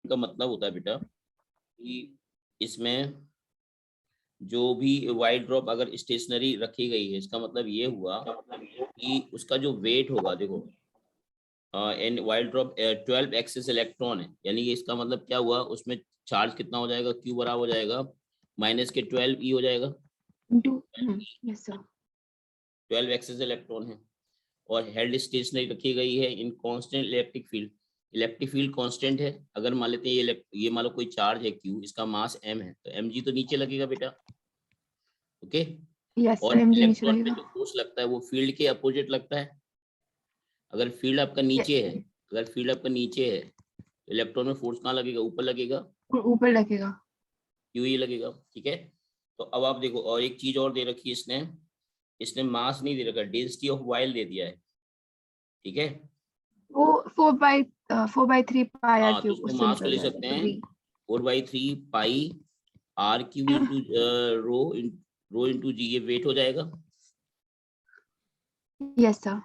का मतलब होता है बेटा कि इसमें जो भी वाइट ड्रॉप अगर स्टेशनरी रखी गई है, इसका मतलब ये हुआ कि उसका जो वेट होगा, देखो an white drop 12 excess electron है, यानी कि इसका मतलब क्या हुआ, उसमें चार्ज कितना हो जाएगा, क्यू बराबर हो जाएगा माइनस के 12 ई हो जाएगा, यस सर 12 एक्सेस इलेक्ट्रॉन है। और हेल्ड स्टेशनरी रखी गई है in constant electric field, electric field constant है। अगर मान लेते हैं ये मान लो कोई चार्ज है क्यू, इसका मास m है, तो mg तो नीचे लगेगा बेटा, ओके। यस और सर एमजी नीचे इलेक्ट्रॉन पे लगेगा। जो फोर्स लगता है वो फील्ड के अपोजिट लगता है। अगर फील्ड आपका नीचे है, अगर फील्ड आपका नीचे है तो इलेक्ट्रॉन में फोर्स कहाँ लगेगा, ऊपर लगेगा, ऊपर लगेगा। क्यू ही लगेगा, ठीक है। तो अब आप देखो, और एक चीज और दे रखी है इसने, इसने मास नहीं दे रखा, डेंसिटी ऑफ वाइल दे दिया है, ठीक है। वो 4/3 पाई आर हाँ, तो क्यूब इसको उससे मास को निकल ले जाएगा सकते तो हैं v 4/3 pi r q into rho into g, ये वेट हो जाएगा। यस सर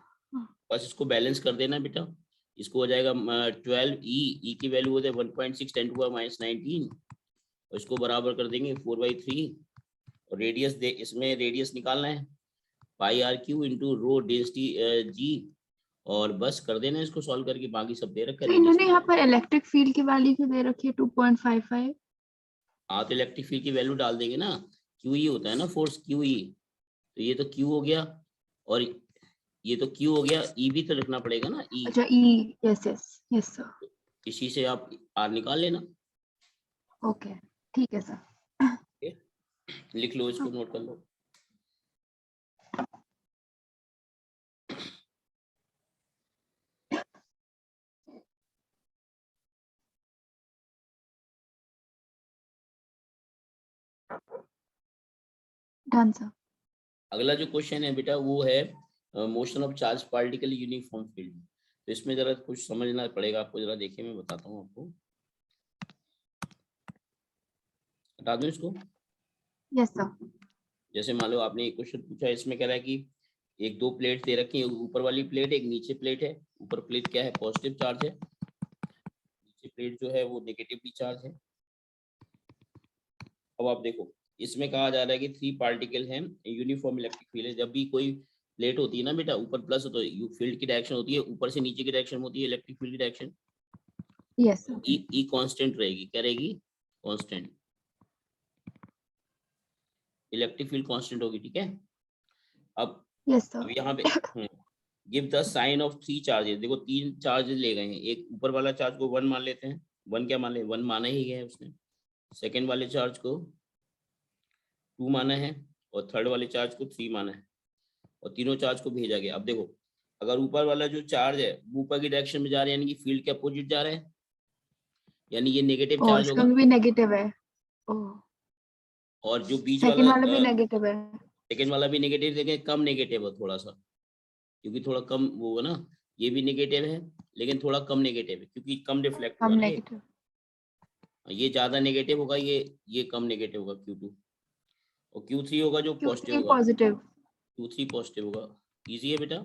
बस इसको बैलेंस कर देना बेटा, इसको हो जाएगा 12 ई की वैल्यू हो जाए 1.6 10⁻19, और इसको बराबर कर देंगे 4/3, और रेडियस दे, इसमें रेडियस निकालना है pi r q into rho density g, और बस कर देना इसको सॉल्व करके, बाकी सब दे रखा है तो रेडियस। इन्होंने यहाँ पर इलेक्ट्रिक फील्ड की वैल्यू क्यों दे रखी है 2.55? हाँ, तो इलेक्ट्रिक फील्ड की वैल्यू डाल देंगे ना, क्यू ई होता है ना फोर्स, क्यू ई, तो ये तो क्यू हो गया, और ये तो क्यू हो गया, ई भी तो रखना पड़ेगा ना, ई, अच्छा ई यस यस यस सर इसी से आप आर निकाल लेना, ओके ठीक है सर। okay? लिख लो इसको, नोट कर लो। Done sir. अगला जो क्वेश्चन है बेटा वो है motion of charge particle uniform field, तो इसमें जरा कुछ समझना पड़ेगा आपको, जरा देखिए मैं बताता हूँ आपको, हटा दूं इसको। यस सर जैसे मान लो आपने एक क्वेश्चन पूछा, इसमें कह रहा है कि एक दो प्लेट दे रखी है, ऊपर वाली प्लेट एक नीचे प्लेट है, ऊपर प्लेट क्या है, पॉजिटिव चार्ज है, नीचे प्लेट जो है वो नेगेटिवली चार्ज है। अब आप देखो, इसमें कहा जा रहा है कि 3 पार्टिकल हैं, यूनिफॉर्म इलेक्ट्रिक फील्ड है। जब भी कोई प्लेट होती है ना बेटा, ऊपर प्लस होता है, फील्ड की डायरेक्शन होती है ऊपर से नीचे की डायरेक्शन में होती है, इलेक्ट्रिक फील्ड की डायरेक्शन यस सर ई कांस्टेंट रहेगी, क्या रहेगी, कांस्टेंट, इलेक्ट्रिक फील्ड कांस्टेंट होगी, ठीक है। अब यस अब सर यहाँ पे give the sign of 3 charges, देखो 3 चार्जेस ले गए हैं, एक ऊपर वाला चार्ज को 1 मान लेते हैं, 1 क्या मान ले, 1 माना ही है उसने, सेकेंड वाले चार्ज को 2 माना है, और थर्ड वाले चार्ज को 3 माना है, और तीनों चार्ज को भेजा गया। अब देखो, अगर ऊपर वाला जो चार्ज है वो ऊपर की डायरेक्शन में जा रहा है, यानी कि फील्ड के अपोजिट जा रहा है, यानी ये नेगेटिव ओ चार्ज इसका होगा, भी नेगेटिव है। ओ और जो बीच सेकंड वाला वाला भी नेगेटिव है। सेकेंड वाला भी नेगेटिव, देखें कम नेगेटिव है थोड़ा सा, क्योंकि थोड़ा कम वो होगा ना, ये भी नेगेटिव है लेकिन थोड़ा कम नेगेटिव है, क्योंकि कम रिफ्लेक्ट कम हुआ ना नेगेटिव। ये ज्यादा नेगेटिव होगा, ये कम नेगेटिव होगा Q2, और Q3 होगा जो पॉजिटिव Q3 होगा, पॉजिटिव। Q3 पॉजिटिव होगा। इजी है बेटा।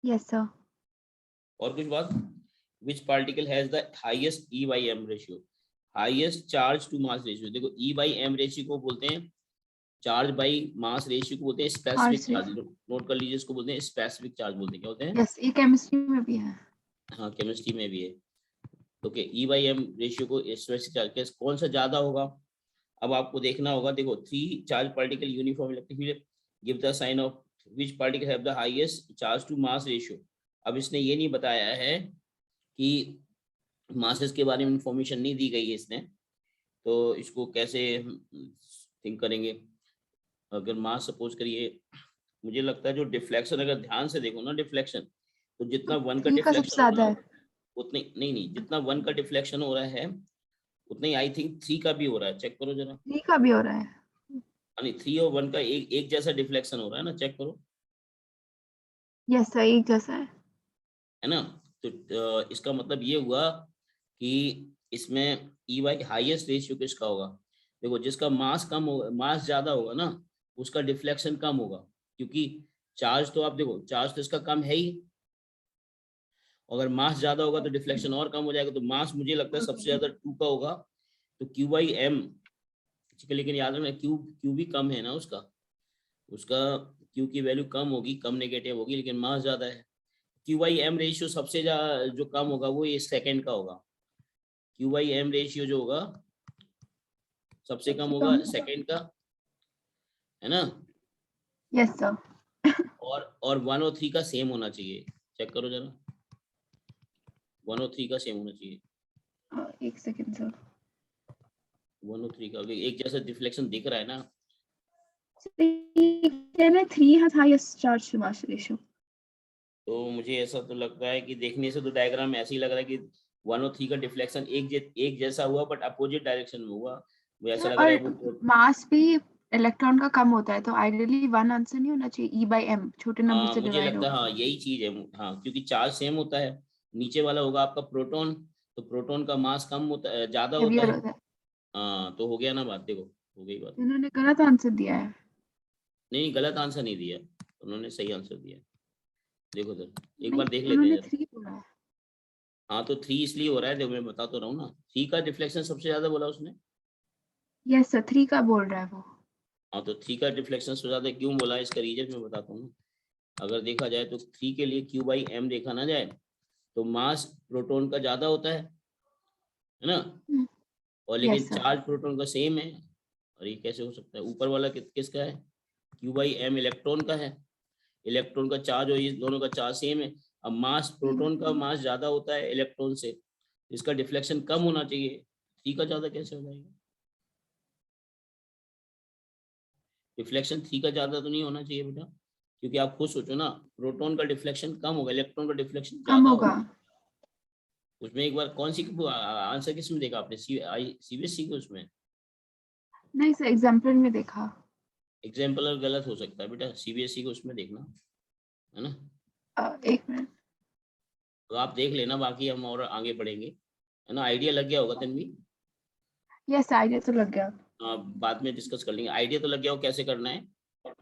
यस सर और कुछ बात, which particle has the highest E by M ratio, highest charge to mass ratio, देखो ई बाई एम रेशियो को बोलते हैं, चार्ज बाई मास रेशियो को बोलते हैं स्पेसिफिक मार्स चार्ज, नोट कर लीजिए, इसको बोलते हैं स्पेसिफिक चार्ज बोलते हैं, क्या होते हैं, यस ये केमिस्ट्री में भी है। हाँ केमिस्ट्री में भी है, okay. E by M ratio को स्पेसिफिक चार्ज कौन सा ज्यादा होगा, अब आपको देखना होगा, देखो 3 charge particle uniform electric field, give the sign of which particle have the highest charge to mass ratio. अब इसने ये नहीं बताया है कि मासेस के बारे में इंफॉर्मेशन नहीं दी गई है इसने, तो इसको कैसे थिंक करेंगे। अगर मास सपोज करिए, मुझे लगता है जो डिफ्लेक्शन, अगर ध्यान से देखो ना डिफ्लेक्शन, तो जितना 1 का 3 का सबसे डिफ्लेक्शन ज्यादा होगा है। ना, उतने नहीं नहीं, जितना 1 का डिफ्लेक्शन हो रहा है उतना ही आई थिंक 3 का भी हो रहा है, चेक करो जरा, 3 का भी हो रहा है। यानी 3 और 1 का एक जैसा डिफ्लेक्शन हो रहा है ना, चेक करो, यस सर एक जैसा है। है ना। तो इसका मतलब ये हुआ कि इसमें ई बाई हाईएस्ट रेशियो किसका होगा, देखो जिसका मास कम होगा, मास ज्यादा होगा ना, उसका डिफ्लेक्शन कम होगा, क्योंकि चार्ज तो आप देखो, चार्ज तो इसका कम है ही, अगर मास ज्यादा होगा तो डिफ्लेक्शन और कम हो जाएगा। तो मास मुझे लगता है सबसे ज्यादा 2 का होगा, तो क्यू बाई एम, लेकिन याद रखना क्यू क्यू भी कम है ना उसका, क्यू की वैल्यू कम होगी, कम नेगेटिव होगी, लेकिन मास ज्यादा है। क्यू बाई एम रेशियो सबसे जो कम होगा वो ये सेकेंड का होगा। क्यू बाई एम रेशियो जो होगा सबसे कम होगा सेकेंड का, है ना। Yes sir. और 1 और 3 का सेम होना चाहिए, चेक करो जरा, 1 और 3 का सेम होना चाहिए। एक सेकंड सर। 1 और 3 का एक जैसा डिफ्लेक्शन दिख रहा है ना। 3 has highest charge to mass ratio. तो मुझे ऐसा तो लगता है कि देखने से तो डायग्राम ऐसे ही लग रहा है कि 1 और 3 का डिफ्लेक्शन एक जैसा हुआ, बट अपोजिट डायरेक्शन में हुआ। वो ऐसा लग रहा है और वो मास भी इलेक्ट्रॉन का कम होता है, तो आइडियली वन आंसर नहीं होना चाहिए, E/m छोटे नंबर से मुझे डिवाइड लगता है होगा। हाँ यही चीज है। हाँ, क्योंकि चार्ज सेम होता है, नीचे वाला होगा आपका प्रोटॉन, तो प्रोटॉन का मास कम होता है, ज्यादा होता हेवियर है। होता है। हाँ, तो हो गया ना बात, देखो हो गई बात। इन्होंने गलत आंसर दिया है। नहीं, गलत आंसर नहीं दिया, उन्होंने सही आंसर दिया। देखो सर, एक नहीं, बार देख लेते हैं उन्होंने जरा। 3 बोला है। हाँ, तो 3 इसलिए हो रहा है, देखो मैं बता तो रहा हूँ ना, 3 का डिफ्लेक्शन सबसे ज्यादा बोला उसने। यस सर, 3 का बोल रहा है वो। हाँ, तो 3 का डिफ्लेक्शन सबसे ज्यादा क्यों बोला, इसका रीजन मैं बताता हूँ। अगर देखा जाए तो 3 के लिए क्यू बाई एम देखा ना जाए, तो मास प्रोटॉन का ज्यादा होता है ना। और लेकिन यस सर। चार्ज प्रोटॉन का सेम है। और ये कैसे हो सकता है, ऊपर वाला किसका है, क्यू बाई एम इलेक्ट्रॉन का है। इलेक्ट्रॉन का चार्ज और ये दोनों का चार्ज सेम है। अब मास, प्रोटॉन का मास ज्यादा होता है इलेक्ट्रॉन से, इसका डिफ्लेक्शन कम होना चाहिए, 3 का ज्यादा कैसे हो जाएगा। डिफ्लेक्शन 3 का ज्यादा तो नहीं होना चाहिए बेटा, क्योंकि आप खुद सोचो ना, प्रोटॉन का डिफ्लेक्शन कम होगा, इलेक्ट्रॉन का डिफ्लेक्शन कम ज्यादा होगा। होगा। उसमें एक बार कौन सी आंसर किस में देखा आपने, सीबीएसई के उसमें। नहीं सर, एग्जाम्पल में देखा। एग्जाम्पल गलत हो सकता है बेटा, सीबीएसई को उसमें देखना, है ना। एक मिनट। तो आप देख लेना, बाकी हम और आगे बढ़ेंगे, है ना। आइडिया लग गया होगा तन्वी। यस, आइडिया तो लग गया। बाद में डिस्कस कर लेंगे, आइडिया तो लग गया हो कैसे करना है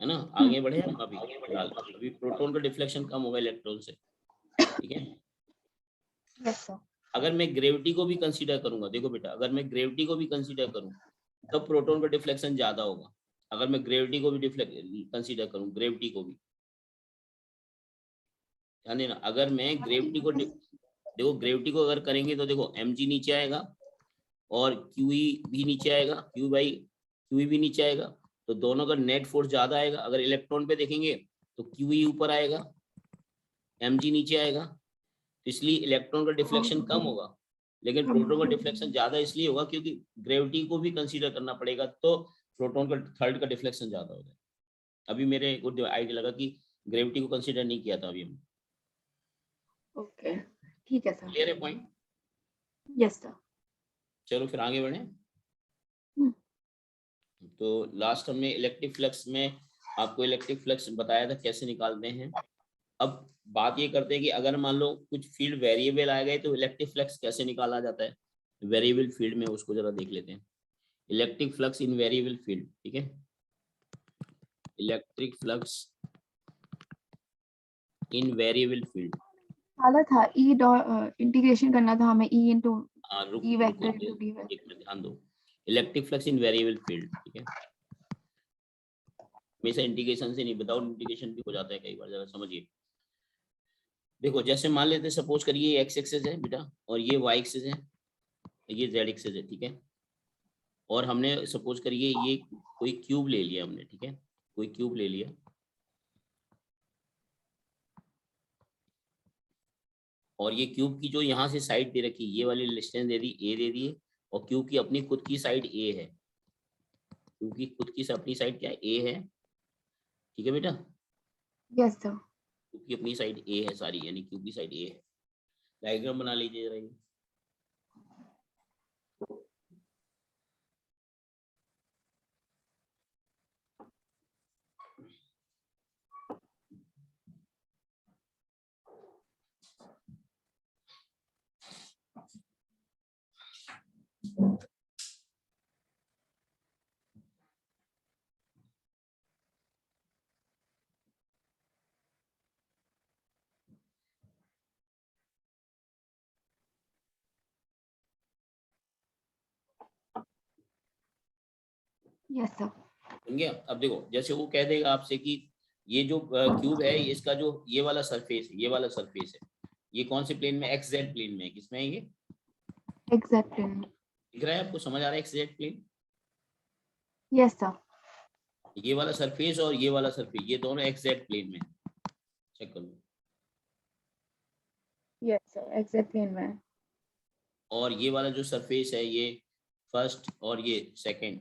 ना। हम्म। आगे बढ़े हम अभी फिलहाल, अभी प्रोटॉन का डिफ्लेक्शन कम होगा इलेक्ट्रॉन से, ठीक है। Yes sir. अगर मैं ग्रेविटी को भी कंसीडर करूंगा, देखो बेटा, अगर मैं ग्रेविटी को भी कंसीडर करूं तब प्रोटॉन का डिफ्लेक्शन ज्यादा होगा। अगर मैं ग्रेविटी को भी कंसीडर करूं, ग्रेविटी को भी ध्यान देना, अगर मैं ग्रेविटी को देखो, ग्रेविटी को अगर करेंगे तो देखो mg नीचे आएगा और QE भी नीचे आएगा, QE भी नीचे आएगा, तो दोनों का नेट फोर्स ज्यादा आएगा। अगर इलेक्ट्रॉन पे देखेंगे तो QE ऊपर आएगा, mg नीचे आएगा, तो इसलिए इलेक्ट्रॉन का डिफ्लेक्शन कम होगा। लेकिन प्रोटॉन का डिफ्लेक्शन ज्यादा इसलिए होगा क्योंकि ग्रेविटी को भी कंसीडर करना पड़ेगा, तो प्रोटॉन का थर्ड का डिफ्लेक्शन ज्यादा हो जाएगा। अभी मेरे को आइडिया लगा कि ग्रेविटी को कंसीडर नहीं किया था अभी हमने। ओके, ठीक है सर। क्लियर है पॉइंट। Yes sir. चलो फिर आगे बढ़े। तो लास्ट हमने इलेक्ट्रिक फ्लक्स में आपको इलेक्ट्रिक फ्लक्स बताया था कैसे निकालते हैं। अब बात ये करते हैं कि अगर मान लो कुछ फील्ड वेरिएबल आ गए तो इलेक्ट्रिक फ्लक्स कैसे निकाला जाता है। वेरिएबल फील्ड में उसको जरा देख लेते हैं, electric flux in variable field, ठीक है। Electric flux in variable field. वाला था ई डॉट इंटीग्रेशन करना था हमें, ई इनटू ई रुको वेक्टर इनटू डी वेक्टर। एक मिनट ध्यान दो। Electric flux in variable field, ठीक है। हमेशा इंटीग्रेशन से नहीं, विदाउट इंटीग्रेशन भी हो जाता है कई बार, जरा समझिए। देखो जैसे मान लेते हैं, सपोज करिए ये एक्स एक्सिस है बेटा और ये वाई एक्सिस है, ये जेड एक्सिस है, ठीक है। और हमने सपोज करिए ये कोई क्यूब ले लिया हमने, ठीक है, कोई क्यूब ले लिया। और ये क्यूब की जो यहाँ से साइड दे रखी, ये वाली डिस्टेंस दे दी, ए दे दी है। और क्यूब की अपनी खुद की साइड ए है, क्यूब की खुद की अपनी साइड क्या है, ए है, ठीक है बेटा। Yes sir. क्यूब की अपनी साइड ए है सारी, यानी क्यूब की साइड ए है। डायग्राम बना लीजिए जरा ये। Yes, sir. समझ गया? अब देखो जैसे वो कह देगा आपसे कि ये जो क्यूब है इसका जो ये वाला सरफेस है, ये वाला सरफेस है, ये कौन से प्लेन में? एक्स जेड प्लेन में। किसमें है ये? Exactly. दिख रहा है आपको? समझ आ रहा है X Z plane? Yes, sir. ये वाला सरफेस और ये वाला सरफेस, ये दोनों एक्स जेड प्लेन में। चेक कर लो। Yes, sir. Exactly in my. और ये वाला जो सरफेस है ये फर्स्ट और ये सेकंड,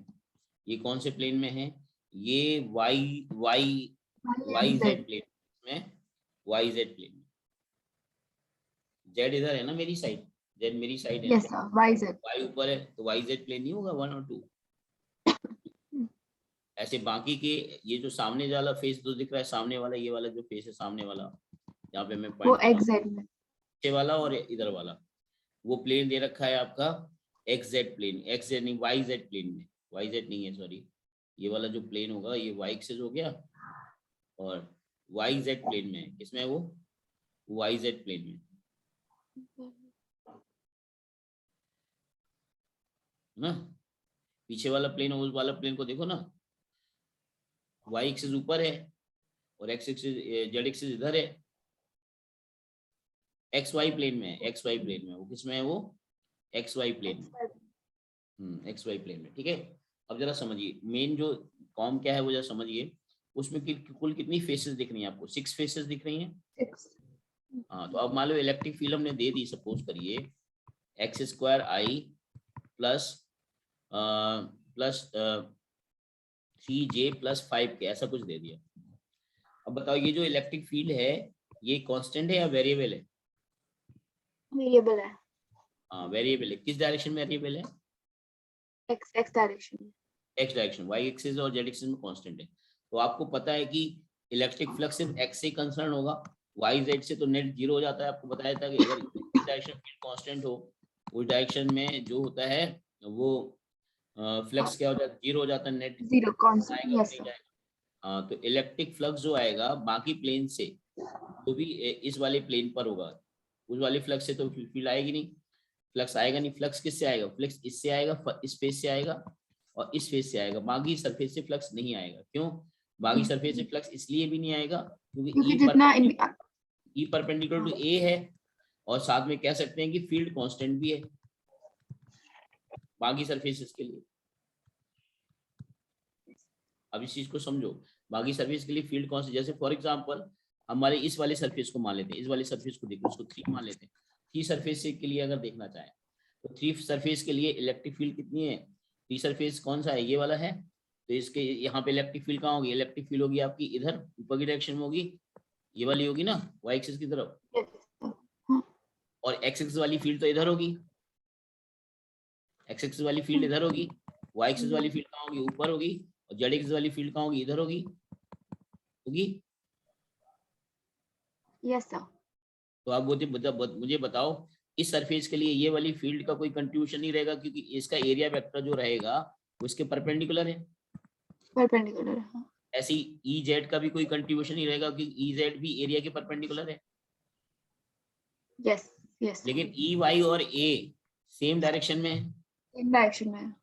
ये कौन से प्लेन में है? ये वाई जेड प्लेन में, वाई जेड प्लेन में। जेड इधर है ना मेरी साइड, जेड मेरी साइड है। Yes, sir. Why is it? Y ऊपर है तो वाई जेड प्लेन नहीं होगा 1 और 2। ऐसे बाकी के ये जो सामने वाला फेस जो दिख रहा है, सामने वाला ये वाला जो फेस है सामने वाला, यहाँ पे मैं वो पॉइंट exact में. पीछे वाला और इधर वाला, वो प्लेन दे रखा है आपका X Z plane, X Z नहीं वाई जेड प्लेन में, वाई जेड नहीं है सॉरी, ये वाला जो प्लेन होगा ये वाई एक्सिस हो गया और वाई जेड प्लेन में है। किसमें है वो? वाई जेड प्लेन में है ना। पीछे वाला प्लेन उस वाला प्लेन को देखो ना, वाई एक्सिस ऊपर है और एक्स एक्सिस जेड एक्सिस इधर है, एक्स वाई प्लेन में है, एक्स वाई प्लेन में। वो किसमें है? वो एक्स वाई प्लेन में, एक्स वाई प्लेन में। ठीक है, अब जरा समझिए मेन जो कॉम क्या है वो जरा समझिए। उसमें कुल कितनी फेसेस दिख रही हैं आपको? 6 फेसेस दिख रही हैं। 6. हाँ, तो अब मान लो इलेक्ट्रिक फील्ड हमने दे दी, सपोज करिए x square i plus plus 3j plus 5k, ऐसा कुछ दे दिया। अब बताओ ये जो इलेक्ट्रिक फील्ड है ये कांस्टेंट है या वेरिएबल है? Variable है. हाँ वेरिएबल है। किस डायरेक्शन में वेरिएबल है? X direction. X direction, Y axis और जेड एक्सिस में कांस्टेंट है। तो आपको पता है कि इलेक्ट्रिक फ्लक्स सिर्फ एक्स से कंसर्न होगा, वाई जेड से तो नेट जीरो हो जाता है। आपको बताया था कि अगर इस डायरेक्शन फील्ड कांस्टेंट हो, उस डायरेक्शन में जो होता है वो फ्लक्स क्या हो जाता है? जीरो हो जाता है, नेट 0 constant. आएगा Yes, नहीं sir. जाएगा। हाँ, तो इलेक्ट्रिक फ्लक्स जो आएगा बाकी प्लेन से, जो भी इस वाले प्लेन पर होगा, उस वाले फ्लक्स से तो फील्ड आएगी नहीं, फ्लक्स आएगा नहीं। फ्लक्स किससे आएगा? फ्लक्स इससे आएगा, इस फेस से आएगा और इस फेस से आएगा, बाकी सरफेस से फ्लक्स नहीं आएगा। क्यों बाकी सरफेस से फ्लक्स इसलिए भी नहीं आएगा क्योंकि क्योंकि ई परपेंडिकुलर टू ए है और साथ में कह सकते हैं कि फील्ड कांस्टेंट भी है बाकी सरफेसेस के लिए। अब इस चीज को समझो, बाकी सरफेस के लिए फील्ड कांस्टेंट, जैसे फॉर एग्जांपल हमारे इस वाले सरफेस को मान लेते हैं, इस वाले सरफेस को देखो, इसको 3 मान लेते हैं। 3 सरफेस के लिए अगर देखना चाहें तो 3 सरफेस के लिए इलेक्ट्रिक फील्ड कितनी है? 3 सरफेस कौन सा है? ये वाला है। तो इसके यहाँ पे इलेक्ट्रिक फील्ड कहाँ होगी? इलेक्ट्रिक फील्ड होगी आपकी इधर ऊपर की डायरेक्शन में होगी, ये वाली होगी ना वाई एक्सिस की तरफ, और एक्स एक्सिस वाली फील्ड तो इधर होगी, एक्स एक्सिस वाली फील्ड इधर होगी, वाई एक्सिस वाली फील्ड कहाँ होगी? ऊपर होगी, और जेड एक्सिस वाली फील्ड कहाँ होगी? इधर होगी। Yes, sir. तो आप मुझे बताओ इस सरफेस के लिए ये वाली फील्ड का कोई कंट्रीब्यूशन नहीं रहेगा क्योंकि इसका एरिया वेक्टर जो रहेगा वो इसके परपेंडिकुलर है। Perpendicular. ऐसे ही ई जेड का भी कोई कंट्रीब्यूशन नहीं रहेगा क्योंकि ई जेड भी एरिया के परपेंडिकुलर है। Yes. Yes. लेकिन ई वाई और ए सेम डायरेक्शन में है, In direction में.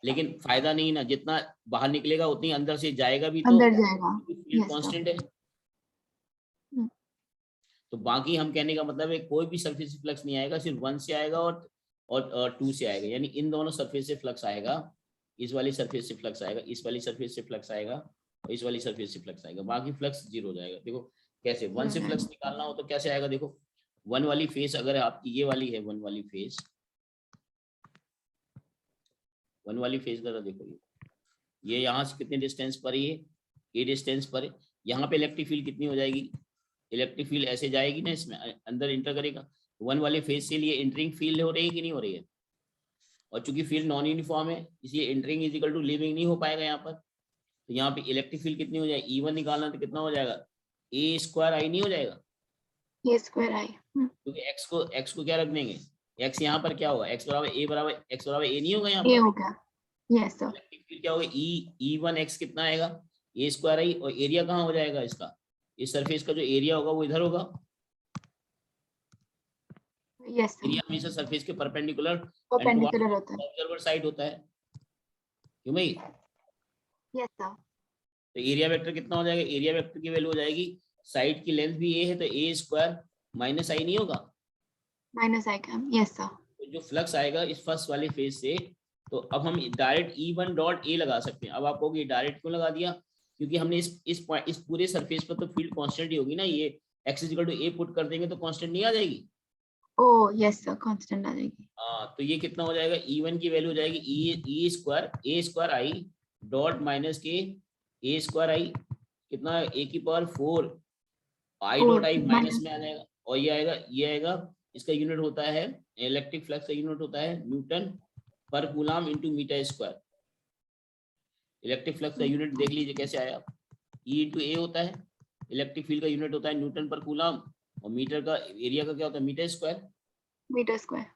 लेकिन फायदा नहीं ना, जितना बाहर निकलेगा उतनी अंदर से जाएगा भी, तो अंदर जाएगा. Field Yes, sir. कांस्टेंट है। तो बाकी हम कहने का मतलब है कोई भी सरफेस से फ्लक्स नहीं आएगा, सिर्फ 1 से आएगा और 2 से आएगा, यानी इन दोनों सरफेस से फ्लक्स आएगा। इस वाली सरफेस से फ्लक्स आएगा, इस वाली सरफेस से फ्लक्स आएगा और इस वाली सरफेस से फ्लक्स आएगा, बाकी फ्लक्स जीरो हो जाएगा। देखो कैसे 1 से फ्लक्स निकालना हो तो कैसे आएगा? देखो 1 वाली फेस अगर आपकी ये वाली है, 1 वाली फेस, 1 वाली फेस जरा देखो, ये यहाँ से कितने डिस्टेंस पर है? ये डिस्टेंस पर है। यहाँ पे इलेक्ट्रिक फील्ड कितनी हो जाएगी? इलेक्ट्रिक फील्ड ऐसे जाएगी ना, इसमें अंदर इंटर करेगा। 1 वाले फेज से लिए एंटरिंग फील्ड हो रही है कि नहीं हो रही है? और चूंकि फील्ड नॉन यूनिफॉर्म है इसलिए entering is equal to leaving नहीं हो पाएगा यहाँ पर। तो यहाँ पे इलेक्ट्रिक फील्ड कितनी हो जाएगी? E1 निकालना तो कितना हो जाएगा? ए स्क्वायर आई नहीं हो जाएगा? A square I. क्योंकि एक्स को क्या रख देंगे? एक्स यहाँ पर क्या होगा? एक्स बराबर ए नहीं होगा यहाँ A पर? होगा. Yes, sir. इलेक्ट्रिक फील्ड क्या होगा? E1 एक्स कितना आएगा? ए स्क्वायर आई, और एरिया कहाँ हो जाएगा इसका? इस सरफेस का जो एरिया होगा वो इधर होगा। Yes, sir. एरिया हमेशा सरफेस के परपेंडिकुलर Perpendicular होता है. ऑब्जर्वर साइड होता है, क्यों भाई? Yes sir. तो एरिया वेक्टर कितना हो जाएगा, एरिया वेक्टर की वैल्यू हो जाएगी, साइड की लेंथ भी ए है तो ए स्क्वायर माइनस आई नहीं होगा, माइनस आई का, यस सर। तो जो फ्लक्स आएगा इस फर्स्ट वाले फेज से, तो अब हम डायरेक्ट E1 डॉट ए लगा सकते हैं। अब आप कहोगे डायरेक्ट क्यों लगा दिया, क्योंकि हमने इस पूरे सरफेस पर तो फील्ड कांस्टेंट ही होगी ना, ये x equal to A put कर देंगे तो कांस्टेंट नहीं आ जाएगी। ओ यस सर, कांस्टेंट आ जाएगी। तो ये कितना हो जाएगा, E1 की वैल्यू हो जाएगी e square a square i dot minus k a square i, कितना ए की power 4 i dot 4 i minus minus. में आ जाएगा, और ये आएगा इसका यूनिट होता है, इलेक्ट्रिक फ्लक्स का यूनिट होता है newton per coulomb into metre square. Electric flux का यूनिट देख लीजिए कैसे आया, ई इंटू ए होता है, इलेक्ट्रिक फील्ड का यूनिट होता है न्यूटन पर कूलम, और मीटर का एरिया का क्या होता है, मीटर स्क्वायर। Metre square.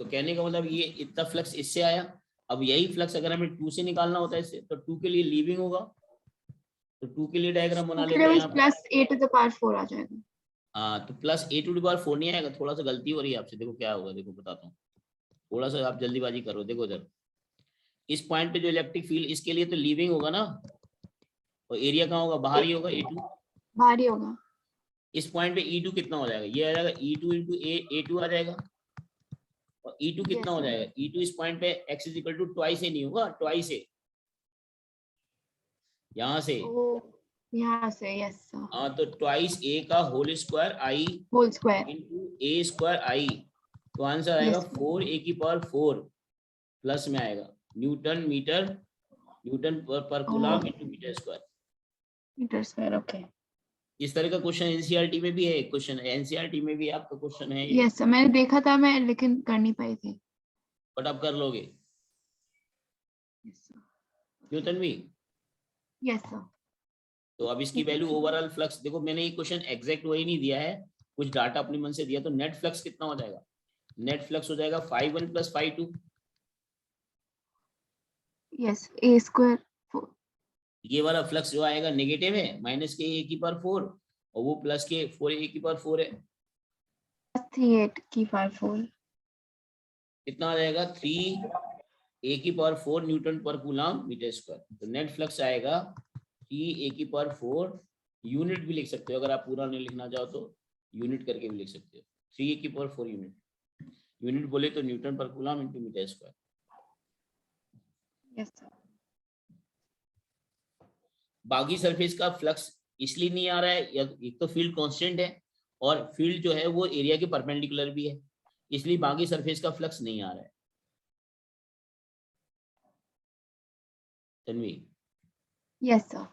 तो कहने का मतलब ये इतना फ्लक्स इससे आया। अब यही फ्लक्स अगर हमें 2 से निकालना होता है इससे, तो 2 के लिए लीविंग होगा, तो 2 के लिए डायग्राम बना लेते हैं यहाँ पे। Plus A to the power 4 आ जाएगा। हाँ, तो plus A to the power 4 नहीं आएगा, थोड़ा सा गलती हो रही है आपसे, देखो क्या होगा, देखो बताता हूँ, थोड़ा सा आप जल्दीबाजी करो। देखो इधर इस पॉइंट पे जो इलेक्ट्रिक फील्ड, इसके लिए तो लीविंग होगा ना, और एरिया कहाँ होगा, बाहर ही होगा, E2। भारी होगा। इस पॉइंट पे E2 कितना हो जाएगा, ये आ जाएगा E2 इंटू A2 आ जाएगा, और E2 कितना Yes, हो sir. जाएगा, E2 इस पॉइंट पे x is equal to twice a नहीं होगा, ट्वाइस ए यहाँ से। ओ यहाँ से, यस सर। हाँ, तो ट्वाइस ए का होल स्क्वायर आई होल स्क्वायर। इंटू ए स्क्वायर आई, तो आंसर आएगा Yes, sir. 4 ए की पावर 4 प्लस में आएगा newton metre, newton per coulomb into metre square. Metre square, okay. इस तरह का क्वेश्चन एनसीईआरटी में भी है, क्वेश्चन एनसीईआरटी में भी आपका क्वेश्चन है ये, यस सर, मैंने देखा था, मैं लेकिन कर नहीं पाई थी। बट आप कर लोगे। Yes sir. क्यों तन्वी? Yes sir. तो अब इसकी वैल्यू ओवरऑल फ्लक्स देखो, मैंने ये क्वेश्चन एग्जैक्ट वही नहीं दिया है, कुछ डाटा अपने मन से दिया, तो नेट फ्लक्स कितना हो जाएगा, नेट फ्लक्स हो जाएगा 5(1 + 5(2)। यस, ए स्क्वायर 4। ये वाला फ्लक्स जो आएगा नेगेटिव है, माइनस के ए की पावर 4, और वो प्लस के 4 ए की पावर 4 है, 3 8 की पावर 4। कितना आ जाएगा 3 ए की power 4 Newton per coulomb metre square. तो नेट फ्लक्स आएगा 3 ए की पावर 4, यूनिट भी लिख सकते हो, अगर आप पूरा नहीं लिखना चाहो तो यूनिट करके भी लिख सकते हो, 3 ए की पावर 4 यूनिट, यूनिट बोले तो newton per coulomb into metre square. Yes sir. बाकी सरफेस का फ्लक्स इसलिए नहीं आ रहा है, या एक तो फील्ड कांस्टेंट है, और फील्ड जो है वो एरिया के परपेंडिकुलर भी है, इसलिए बाकी सरफेस का फ्लक्स नहीं आ रहा है। तन्वी? Yes sir.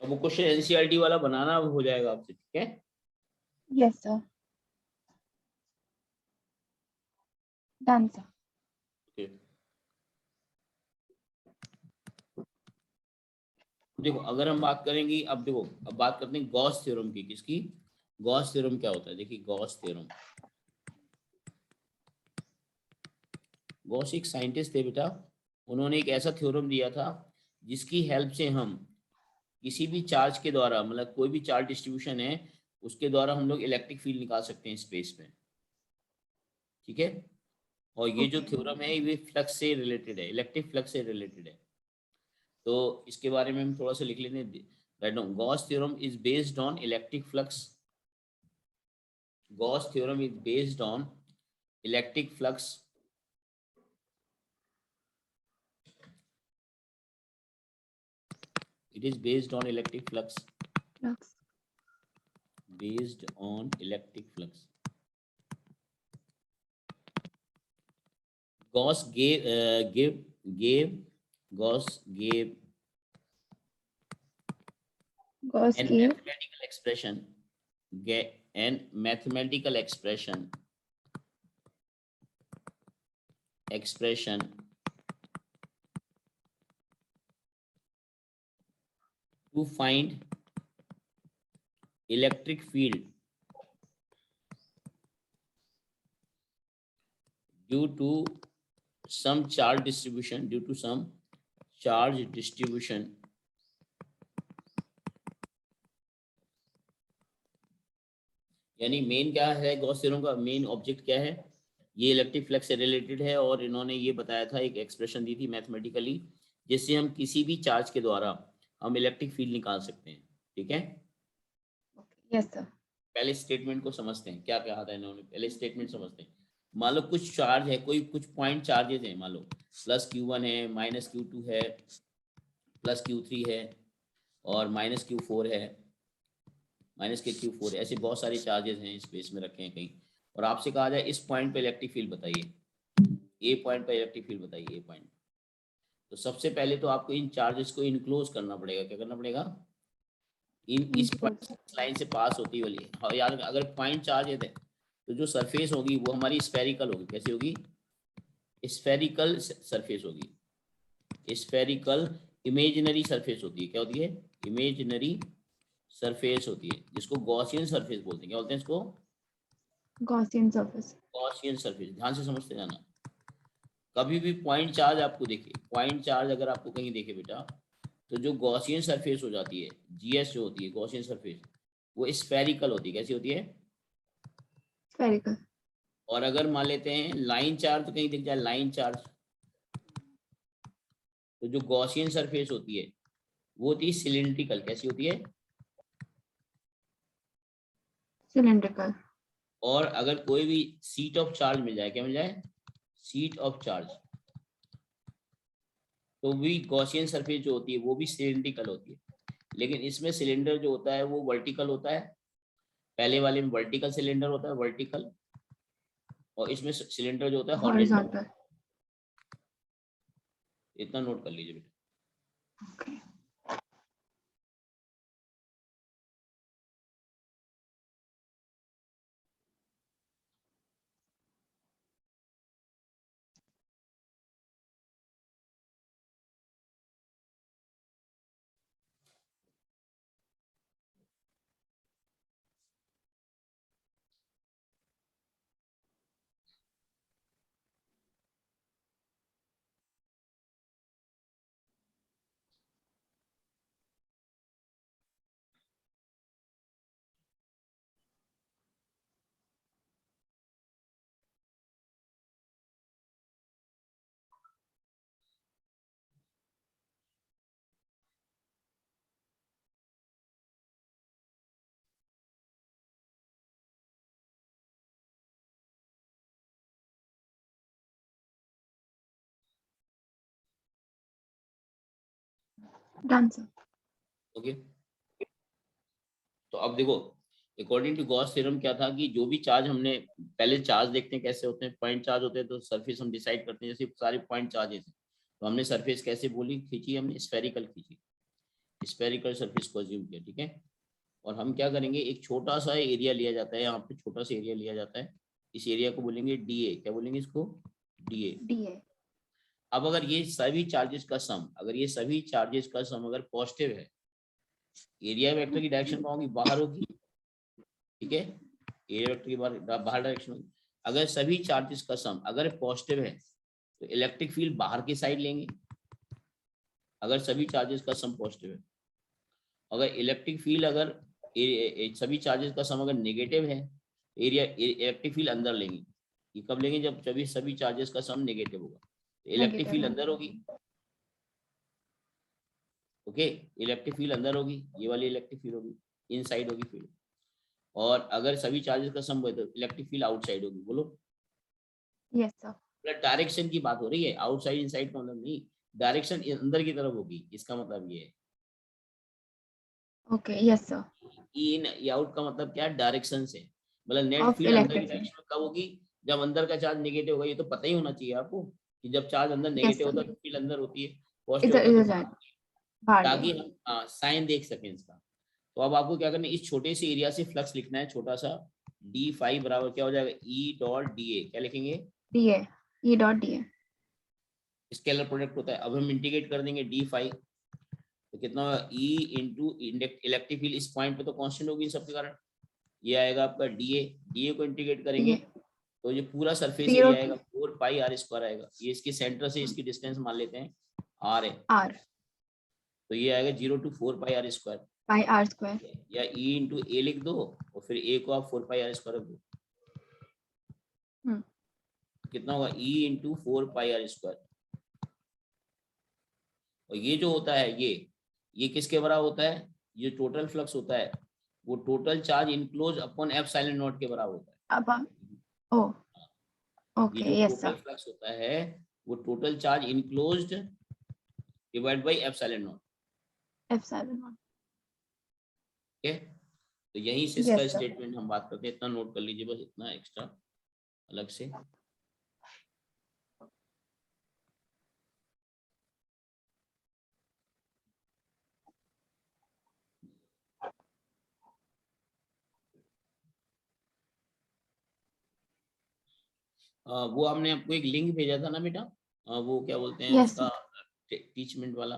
अब वो क्वेश्चन एनसीईआरटी वाला बनाना हो जाएगा आपसे, ठीक है? Yes sir, done sir. देखो अगर हम बात करेंगे, अब देखो अब बात करते हैं गॉस थ्योरम की। किसकी? गॉस थ्योरम क्या होता है, देखिए गॉस थ्योरम, गॉस एक साइंटिस्ट थे बेटा, उन्होंने एक ऐसा थ्योरम दिया था जिसकी हेल्प से हम किसी भी चार्ज के द्वारा, मतलब कोई भी चार्ज डिस्ट्रीब्यूशन है उसके द्वारा हम लोग इलेक्ट्रिक फील्ड निकाल सकते हैं स्पेस में, ठीक है? और ये जो थ्योरम है ये फ्लक्स से रिलेटेड है, इलेक्ट्रिक फ्लक्स से रिलेटेड है, तो इसके बारे में हम थोड़ा सा लिख लेते हैं। Write down, Gauss theorem is based on electric flux, Gauss theorem is based on electric flux It is based on electric flux. Flux. Based on electric flux. Gauss gave Gauss gave Gauss an gave mathematical expression. And mathematical expression to find electric field due to some charge distribution, यानी main क्या है Gauss theorem का main object क्या है, ये electric flux से related है और इन्होंने ये बताया था, एक एक्सप्रेशन दी थी मैथमेटिकली, जिससे हम किसी भी चार्ज के द्वारा हम इलेक्ट्रिक फील्ड निकाल सकते हैं। ठीक है, यस सर। पहले स्टेटमेंट को समझते हैं, क्या कहा था इन्होंने, पहले स्टेटमेंट समझते हैं। मान लो कुछ चार्ज है, कोई कुछ पॉइंट चार्जेस हैं, मान लो प्लस Q1 है, माइनस Q2 है, प्लस Q3 है और माइनस Q4 है, माइनस के Q4, ऐसे बहुत सारे चार्जेस हैं स्पेस में रखे हैं कहीं, और आपसे कहा जाए इस पॉइंट पे इलेक्ट्रिक फील्ड बताइए, ए पॉइंट पे इलेक्ट्रिक फील्ड बताइए, ए पॉइंट। तो सबसे पहले तो आपको इन चार्जेस को इनक्लोज करना पड़ेगा, क्या करना पड़ेगा, इस लाइन से पास होती वाली। और यार अगर पॉइंट चार्ज है तो जो सरफेस होगी वो हमारी स्फेरिकल होगी, कैसी होगी, स्फेरिकल सरफेस होगी। स्फेरिकल इमेजिनरी सरफेस होती है, क्या होती है, इमेजिनरी सरफेस होती है, जिसको गॉसियन सरफेस बोलते हैं। क्या बोलते हैं इसको, गॉसियन सरफेस। गॉसियन सरफेस, ध्यान से समझते जाना। कभी भी पॉइंट चार्ज आपको देखे, पॉइंट चार्ज अगर आपको कहीं देखे बेटा, तो जो गॉसियन सरफेस हो जाती है, जीएस जो होती है गॉसियन सरफेस, वो स्फेरिकल होती है, कैसी होती है, स्फेरिकल। और अगर मान लेते हैं लाइन चार्ज, तो कहीं दिख जाए लाइन चार्ज, तो जो गॉसियन सरफेस होती है वो होती है सिलिंड्रिकल, कैसी होती है, सिलिंड्रिकल। और अगर कोई भी सीट ऑफ चार्ज मिल जाए, क्या मिल जाए, सीट ऑफ चार्ज, तो भी गॉसियन सरफेस जो होती है वो भी सिलिंड्रिकल होती है। लेकिन इसमें सिलेंडर जो होता है वो वर्टिकल होता है, पहले वाले में वर्टिकल सिलेंडर होता है, वर्टिकल, और इसमें सिलेंडर जो होता है हॉरिजॉन्टल। इतना नोट कर लीजिए बेटा। Done sir. ओके, तो अब देखो, अकॉर्डिंग टू गॉस थ्योरम क्या था कि जो भी चार्ज हमने, पहले चार्ज देखते हैं कैसे होते हैं, पॉइंट चार्ज होते हैं तो सरफेस हम डिसाइड करते हैं, जैसे सारे पॉइंट चार्जेस हैं, तो हमने सरफेस कैसे बोली, खींची हमने, स्फेरिकल खींची, स्फेरिकल सरफेस को अज्यूम किया। ठीक है, और हम क्या करेंगे, एक छोटा सा एरिया लिया जाता है, यहाँ पे छोटा सा एरिया लिया जाता है, इस एरिया को बोलेंगे डीए, क्या बोलेंगे इसको, डीए। डीए। अब अगर ये सभी चार्जेस का सम, अगर ये सभी चार्जेस का सम अगर पॉजिटिव है, एरिया वेक्टर की डायरेक्शन कहाँ होगी, बाहर होगी। ठीक है, एरिया वेक्टर की बाहर डायरेक्शन होगी। अगर सभी चार्जेस का सम अगर पॉजिटिव है तो इलेक्ट्रिक फील्ड बाहर की साइड लेंगे, अगर सभी चार्जेस का सम पॉजिटिव है। अगर इलेक्ट्रिक फील्ड अगर सभी चार्जेस का सम अगर नेगेटिव है, एरिया इलेक्ट्रिक फील्ड अंदर लेंगे। ये कब लेंगे, जब सभी चार्जेस का सम नेगेटिव होगा, तो इलेक्ट्रिक फील्ड अंदर होगी। ओके, इलेक्ट्रिक फील्ड अंदर होगी, ये वाली इलेक्ट्रिक फील्ड होगी, इनसाइड होगी फील्ड। और अगर सभी चार्जेस का सम हो तो इलेक्ट्रिक फील्ड आउटसाइड होगी। बोलो, यस सर। मतलब डायरेक्शन की बात हो रही है, आउटसाइड इनसाइड का मतलब नहीं, डायरेक्शन अंदर की तरफ होगी, इसका मतलब ये है। Okay, yes sir. ई इन ई आउट का मतलब क्या है, डायरेक्शन से, मतलब नेट Of फील्ड अंदर की electric field. डायरेक्शन में कब होगी, जब अंदर का चार्ज नेगेटिव होगा। ये तो पता ही होना चाहिए आपको कि जब चार्ज अंदर Yes नेगेटिव sir. होता है तो फील्ड अंदर होती है, पॉजिटिव इधर होता है तो इधर जाए बाहर ताकि जाए. हम साइन देख सकें इसका। तो अब आपको क्या करना है, इस छोटे से एरिया से फ्लक्स लिखना है छोटा सा, डी फाई बराबर क्या हो जाएगा, ई डॉट डी ए, क्या लिखेंगे, DA. E dot DA. Scalar product होता है। अब हम इंटीग्रेट कर देंगे डी फाई, तो कितना होगा, ई इंटू इलेक्ट्रिक फील्ड, इस पॉइंट पे तो कांस्टेंट होगी इन सबके कारण, ये आएगा आपका डीए, डीए को इंटीग्रेट करेंगे DA. तो ये पूरा सरफेस Zero एरिया to आएगा 4 पाई आर स्क्वायर आएगा। ये इसके सेंटर से इसकी डिस्टेंस मान लेते हैं आर है, R. तो ये आएगा 0 to 4 pi R square, Pi R square. या ई इंटू ए लिख दो और फिर ए को आप 4 पाई आर स्क्वायर रख दो, हम्म. कितना होगा, E into 4 pi R square. और ये जो होता है ये किसके बराबर होता है, ये टोटल फ्लक्स होता है, वो total charge enclose upon epsilon naught के बराबर होता है। अब oh. ये Okay, जो yes टोटल sir. फ्लक्स होता है वो total charge enclosed divide by epsilon not. Epsilon 1. ठीक है, तो यहीं से इसका Yes sir. स्टेटमेंट हम बात करते हैं, इतना नोट कर लीजिए बस, इतना एक्स्ट्रा अलग से। वो हमने आपको एक लिंक भेजा था ना बेटा, वो क्या बोलते हैं Yes उसका, sir. टीचमेंट वाला,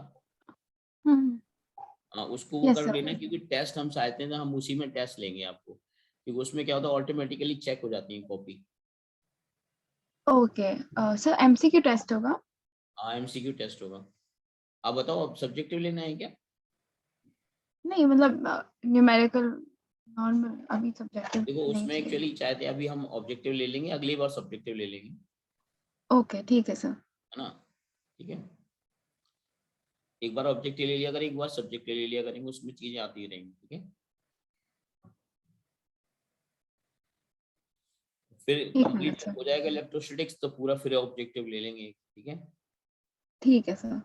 Hmm. उसको वो Yes कर sir. लेना, क्योंकि टेस्ट हम चाहते हैं ना, हम उसी में टेस्ट लेंगे आपको, क्योंकि उसमें क्या होता है ऑटोमेटिकली चेक हो जाती है copy. Okay. Sir MCQ test होगा? हाँ एमसीक्यू टेस्ट होगा। आप बताओ, अब सब्जेक्टिव लेना है क्या? नहीं मतलब न्यूमेरिकल नॉर्मल अभी सब्जेक्टिव देखो नहीं उसमें चाहिए. एक्चुअली चाहते अभी हम ऑब्जेक्टिव ले लेंगे, अगली बार सब्जेक्टिव ले लेंगे, ओके ठीक है सर. है ना, ठीक है, एक बार ऑब्जेक्टिव ले लिया करें, एक बार सब्जेक्टिव ले लिया करेंगे, उसमें चीजें आती रहेंगी, ठीक है। फिर एक मिनट कंप्लीट सर. हो जाएगा इलेक्ट्रोस्टैटिक्स तो पूरा फिर ऑब्जेक्टिव ले लेंगे, ठीक है। ठीक है सर.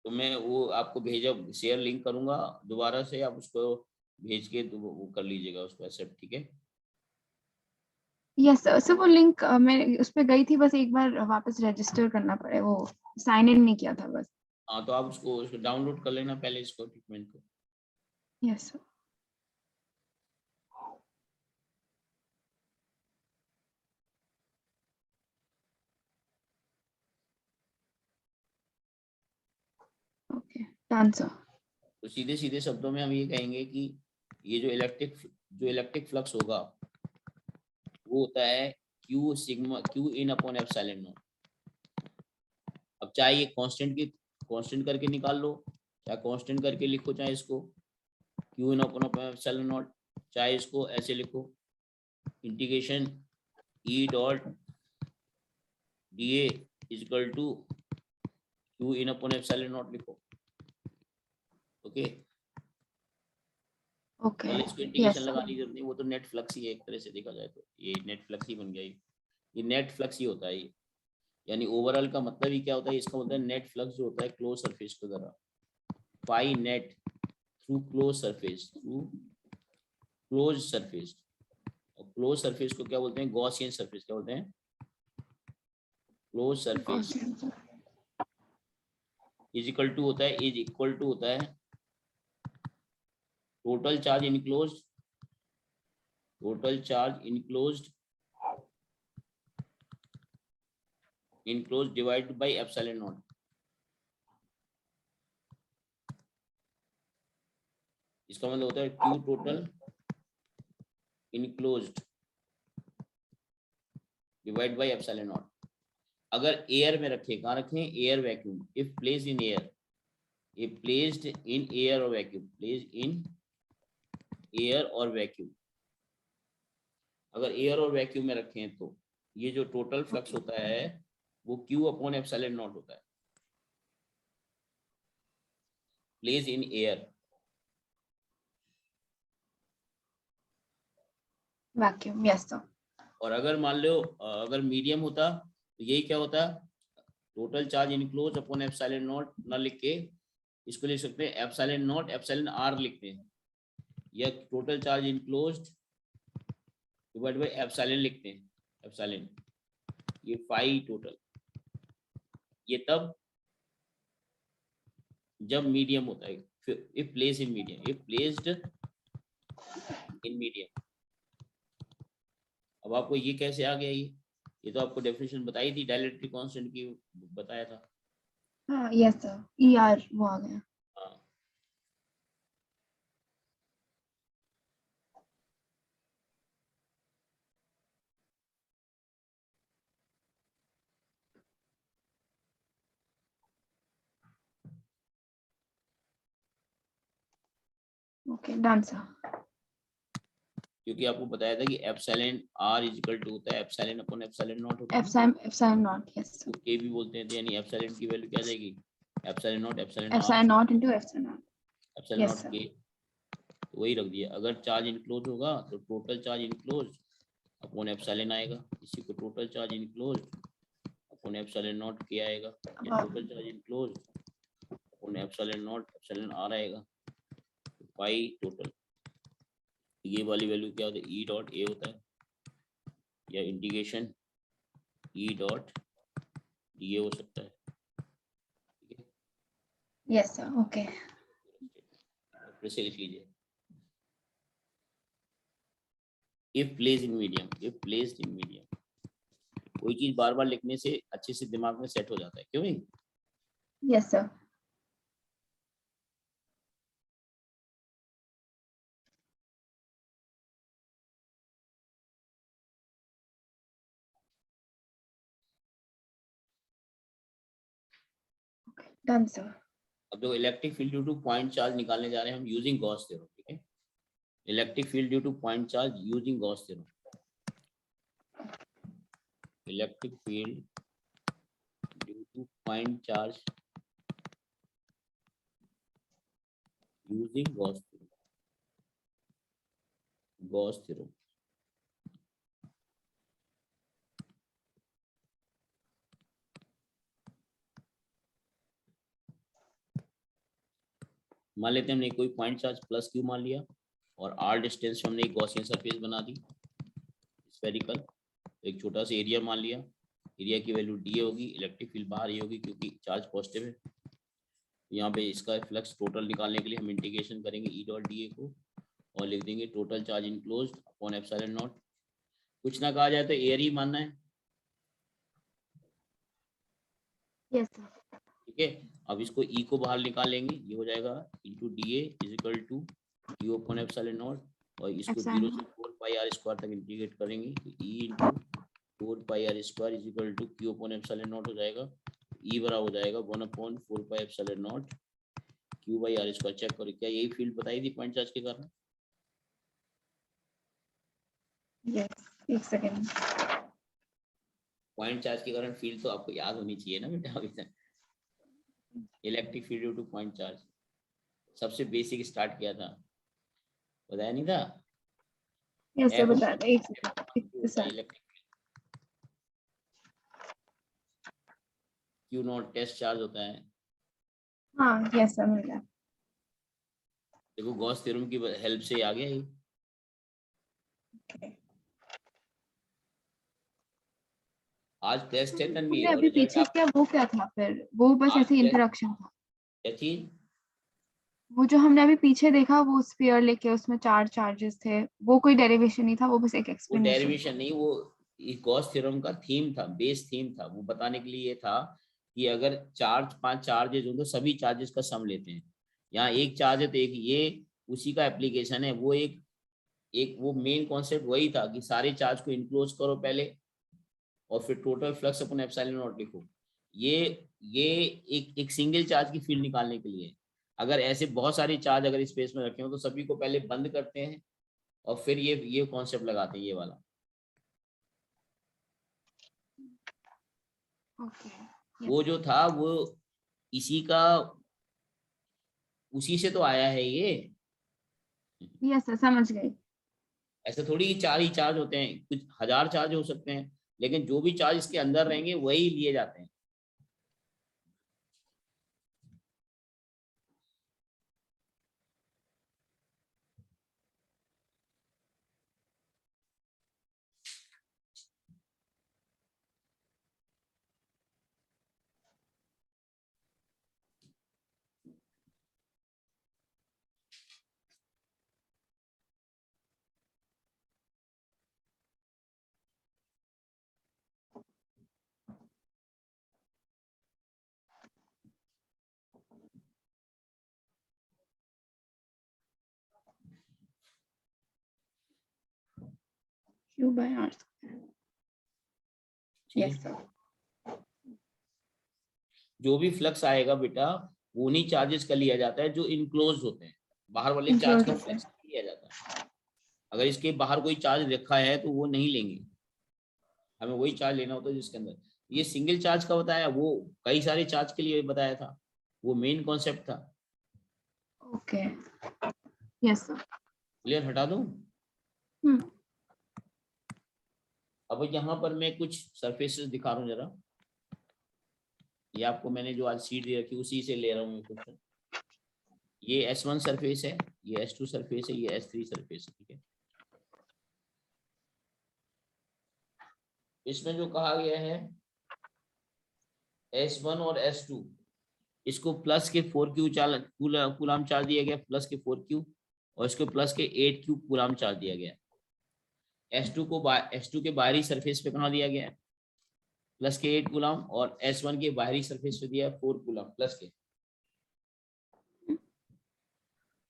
तो मैं वो आपको भेजा, शेयर लिंक करूंगा दोबारा से, आप उसको भेज के तो वो कर लीजिएगा उसको एक्सेप्ट, ठीक है। Yes sir. सर वो लिंक मैं उस पे गई थी, बस एक बार वापस रजिस्टर करना पड़े, वो साइन इन नहीं किया था बस. हाँ तो आप उसको डाउनलोड कर लेना पहले इसको, ट्रीटमेंट को। Yes sir. Okay done sir. तो सीधे सीधे शब्दों में हम ये कहेंगे कि ये जो इलेक्ट्रिक फ्लक्स होगा वो होता है Q sigma Q in upon epsilon not. अब चाहे ये कांस्टेंट करके निकाल लो, चाहे कांस्टेंट करके लिखो, चाहे इसको Q in upon epsilon naught, चाहे इसको ऐसे लिखो, integration E dot D A equal to Q in upon epsilon naught लिखो, ओके। ओके. मतलब इसको इंटीग्रेशन यस सर. लगाने की जरूरत नहीं, वो तो नेट फ्लक्स ही है एक तरह से देखा जाए तो, ये नेट फ्लक्स ही बन गया, ये नेट फ्लक्स ही होता है ये। यानी ओवरऑल का मतलब ही क्या होता है, इसका मतलब है नेट फ्लक्स जो होता है क्लोज सरफेस के द्वारा, phi net through close surface, through close surface. और क्लोज सरफेस को क्या बोलते हैं, गॉसियन सरफेस, क्या बोलते हैं, close surface. Is equal to होता है, इज इक्वल टू होता है total charge enclosed, total charge enclosed divided by epsilon naught. इसका मतलब होता है q total enclosed divide by epsilon naught. अगर एयर में रखें, कहाँ रखें, air vacuum, if placed in air, if placed in air और वैक्यूम, प्लेस्ड इन एयर और वैक्यूम, अगर एयर और वैक्यूम में रखें तो ये जो टोटल फ्लक्स होता है वो क्यू अपॉन एप्सिलॉन नॉट होता है, placed in air. Vacuum. Yes sir. और अगर मान लो अगर मीडियम होता तो यही क्या होता, total charge enclose upon epsilon not ना लिख के इसको लिख सकते हैं एप्सिलॉन नॉट एप्सिलॉन आर लिखते हैं, या total charge enclosed divide by epsilon लिखते हैं, एप्सिलॉन ये फाई टोटल। ये तब जब मीडियम होता है, if place in medium, if placed in medium. अब आपको ये कैसे आ गया? ये तो आपको डेफिनेशन बताई थी डायलेक्ट्रिक कांस्टेंट की, बताया था। हाँ यस सर, ER वो आ गया। हाँ ओके डन सर। क्योंकि आपको बताया था कि epsilon R is equal to होता है एप्सिलॉन अपॉन एप्सिलॉन नॉट होता है, एप्सिलॉन नॉट यस तो के भी बोलते हैं, तो यानी एप्सिलॉन की वैल्यू क्या आ जाएगी? Epsilon naught epsilon epsilon not into epsilon naught. Epsilon yes not sir. के, तो वही रख दिया। अगर चार्ज इनक्लोज होगा तो total charge enclose upon epsilon आएगा, इसी को total charge enclose upon epsilon naught के आएगा, या total charge enclose upon epsilon naught epsilon R आएगा, पाई टोटल। ये वाली वैल्यू क्या होता है? ई डॉट ए होता है, या इंटीग्रेशन ई डॉट डी ए हो सकता है। ठीक है, यस सर ओके। फिर से लिख लीजिए, if place in medium, if placed in medium. कोई चीज बार बार लिखने से अच्छे से दिमाग में सेट हो जाता है, क्यों नहीं? Yes sir. Done sir. अब जो electric field due two point charge निकालने जा रहे हैं हम यूजिंग गॉस थ्योरम। ठीक है, electric field due two point charge using Gauss theorem. Electric field due two point charge using Gauss theorem, Gauss theorem. मान लेते हैं हमने कोई पॉइंट चार्ज प्लस क्यू मान लिया, और आर डिस्टेंस से हमने एक गॉसियन सरफेस बना दी स्फेरिकल, एक छोटा सा एरिया मान लिया, एरिया की वैल्यू डी होगी, इलेक्ट्रिक फील्ड बाहर ही होगी क्योंकि चार्ज पॉजिटिव है। यहाँ पे इसका फ्लक्स टोटल निकालने के लिए हम इंटीग्रेशन करेंगे ई डॉट डी ए को, और लिख देंगे total charge enclosed upon epsilon not. कुछ ना कहा जाए तो एयर ही मानना है। Yes sir. ठीक है, अब इसको ई को बाहर निकाल लेंगे, ये हो जाएगा into D A is equal to Q upon epsilon naught, और इसको 0 से 4 पाई आर स्क्वायर तक इंटीग्रेट करेंगे, तो E into 4 pi R square is equal to Q upon epsilon naught हो जाएगा। ई बराबर हो जाएगा 1/4 pi epsilon naught Q by R square. Check करो, क्या यही फील्ड बताई थी पॉइंट चार्ज के कारण? यस एक सेकंड। पॉइंट चार्ज के कारण फील्ड तो आपको याद होनी चाहिए ना बेटा अभी तक। Electric field due two point charge सबसे बेसिक स्टार्ट किया था, बताया नहीं था? यस सर F बता दे एक second sir. Electric Q naught test charge होता है। हाँ यस सर मिल गया। देखो गॉस थ्योरम की हेल्प से आ गया ये। आज टेस्ट है तन्वी, हमने और अभी रिजल्ट पीछे आप किया वो क्या था फिर? वो बस आज ऐसे टेस्ट इंट्रोडक्शन था। क्या चीज? वो जो हमने अभी पीछे देखा वो स्फीयर लेके उसमें 4 चार्जेस थे, वो कोई डेरिवेशन नहीं था, वो बस एक वो एक्सप्लेनेशन। डेरिवेशन नहीं, वो गॉस थ्योरम का थीम था, बेस थीम था। वो बताने के लिए ये था कि अगर 5 चार्जेस हो तो सभी चार्जेस का सम लेते हैं। यहाँ एक चार्ज है तो एक ये उसी का एप्लीकेशन है। वो एक एक वो मेन कॉन्सेप्ट वही था कि सारे चार्ज को इनक्लोज करो पहले, और फिर टोटल फ्लक्स अपन एप्सिलॉन नॉट लिखो। ये ये एक सिंगल चार्ज की फील्ड निकालने के लिए। अगर ऐसे बहुत सारे चार्ज अगर स्पेस में रखे हो तो सभी को पहले बंद करते हैं और फिर ये कॉन्सेप्ट लगाते हैं, ये वाला। ओके वो जो था वो इसी का, उसी से तो आया है ये। यस सर समझ गई। ऐसे थोड़ी 4 ही चार्ज होते हैं, कुछ हजार चार्ज हो सकते हैं, लेकिन जो भी चार्ज इसके अंदर रहेंगे वही लिए जाते हैं। W by R square. ठीक Yes, है, sir. जो भी फ्लक्स आएगा बेटा उन्हीं चार्जेस का लिया जाता है जो इनक्लोज होते हैं, बाहर वाले चार्ज Enclosed का होता है. फ्लक्स लिया जाता है। अगर इसके बाहर कोई चार्ज रखा है तो वो नहीं लेंगे, हमें वही चार्ज लेना होता है जिसके अंदर। ये सिंगल चार्ज का बताया, वो कई सारे चार्ज के लिए बताया था, वो मेन कॉन्सेप्ट था। Okay. Yes, sir. क्लियर, हटा दूं? Hmm. अब यहाँ पर मैं कुछ सरफेसेस दिखा रहा हूँ जरा, ये आपको मैंने जो आज सीट दे रखी उसी से ले रहा हूँ क्वेश्चन। ये S1 सरफेस है, ये S2 सरफेस है, ये S3 सरफेस है, ठीक है। इसमें जो कहा गया है S1 और S2, इसको प्लस के 4Q कूलाम चार्ज दिया गया, प्लस के 4Q, और इसको प्लस के 8Q कूलाम चार्ज दिया गया। S2 के बाहरी सरफेस पे कहाँ दिया गया है, प्लस के 8 कूलाम, और S1 के बाहरी सरफेस पे दिया है 4 कूलाम प्लस के।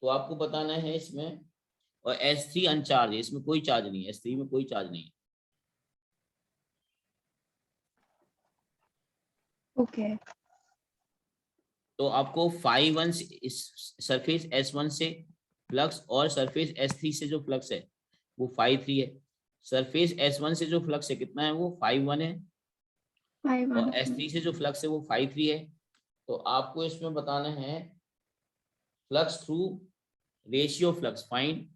तो आपको बताना है इसमें, और S3 अनचार्ज है, इसमें कोई चार्ज नहीं है, S3 में कोई चार्ज नहीं है। Okay. तो आपको 5-1 सरफेस S1 से फ्लक्स, और सरफेस S3 से जो फ्लक्स है वो 5-3 है। सरफेस S1 से जो फ्लक्स है कितना है, वो 5-1 है, 5 और 1. S3 से जो फ्लक्स है वो 5-3 है। तो आपको इसमें बताना है flux through ratio flux, find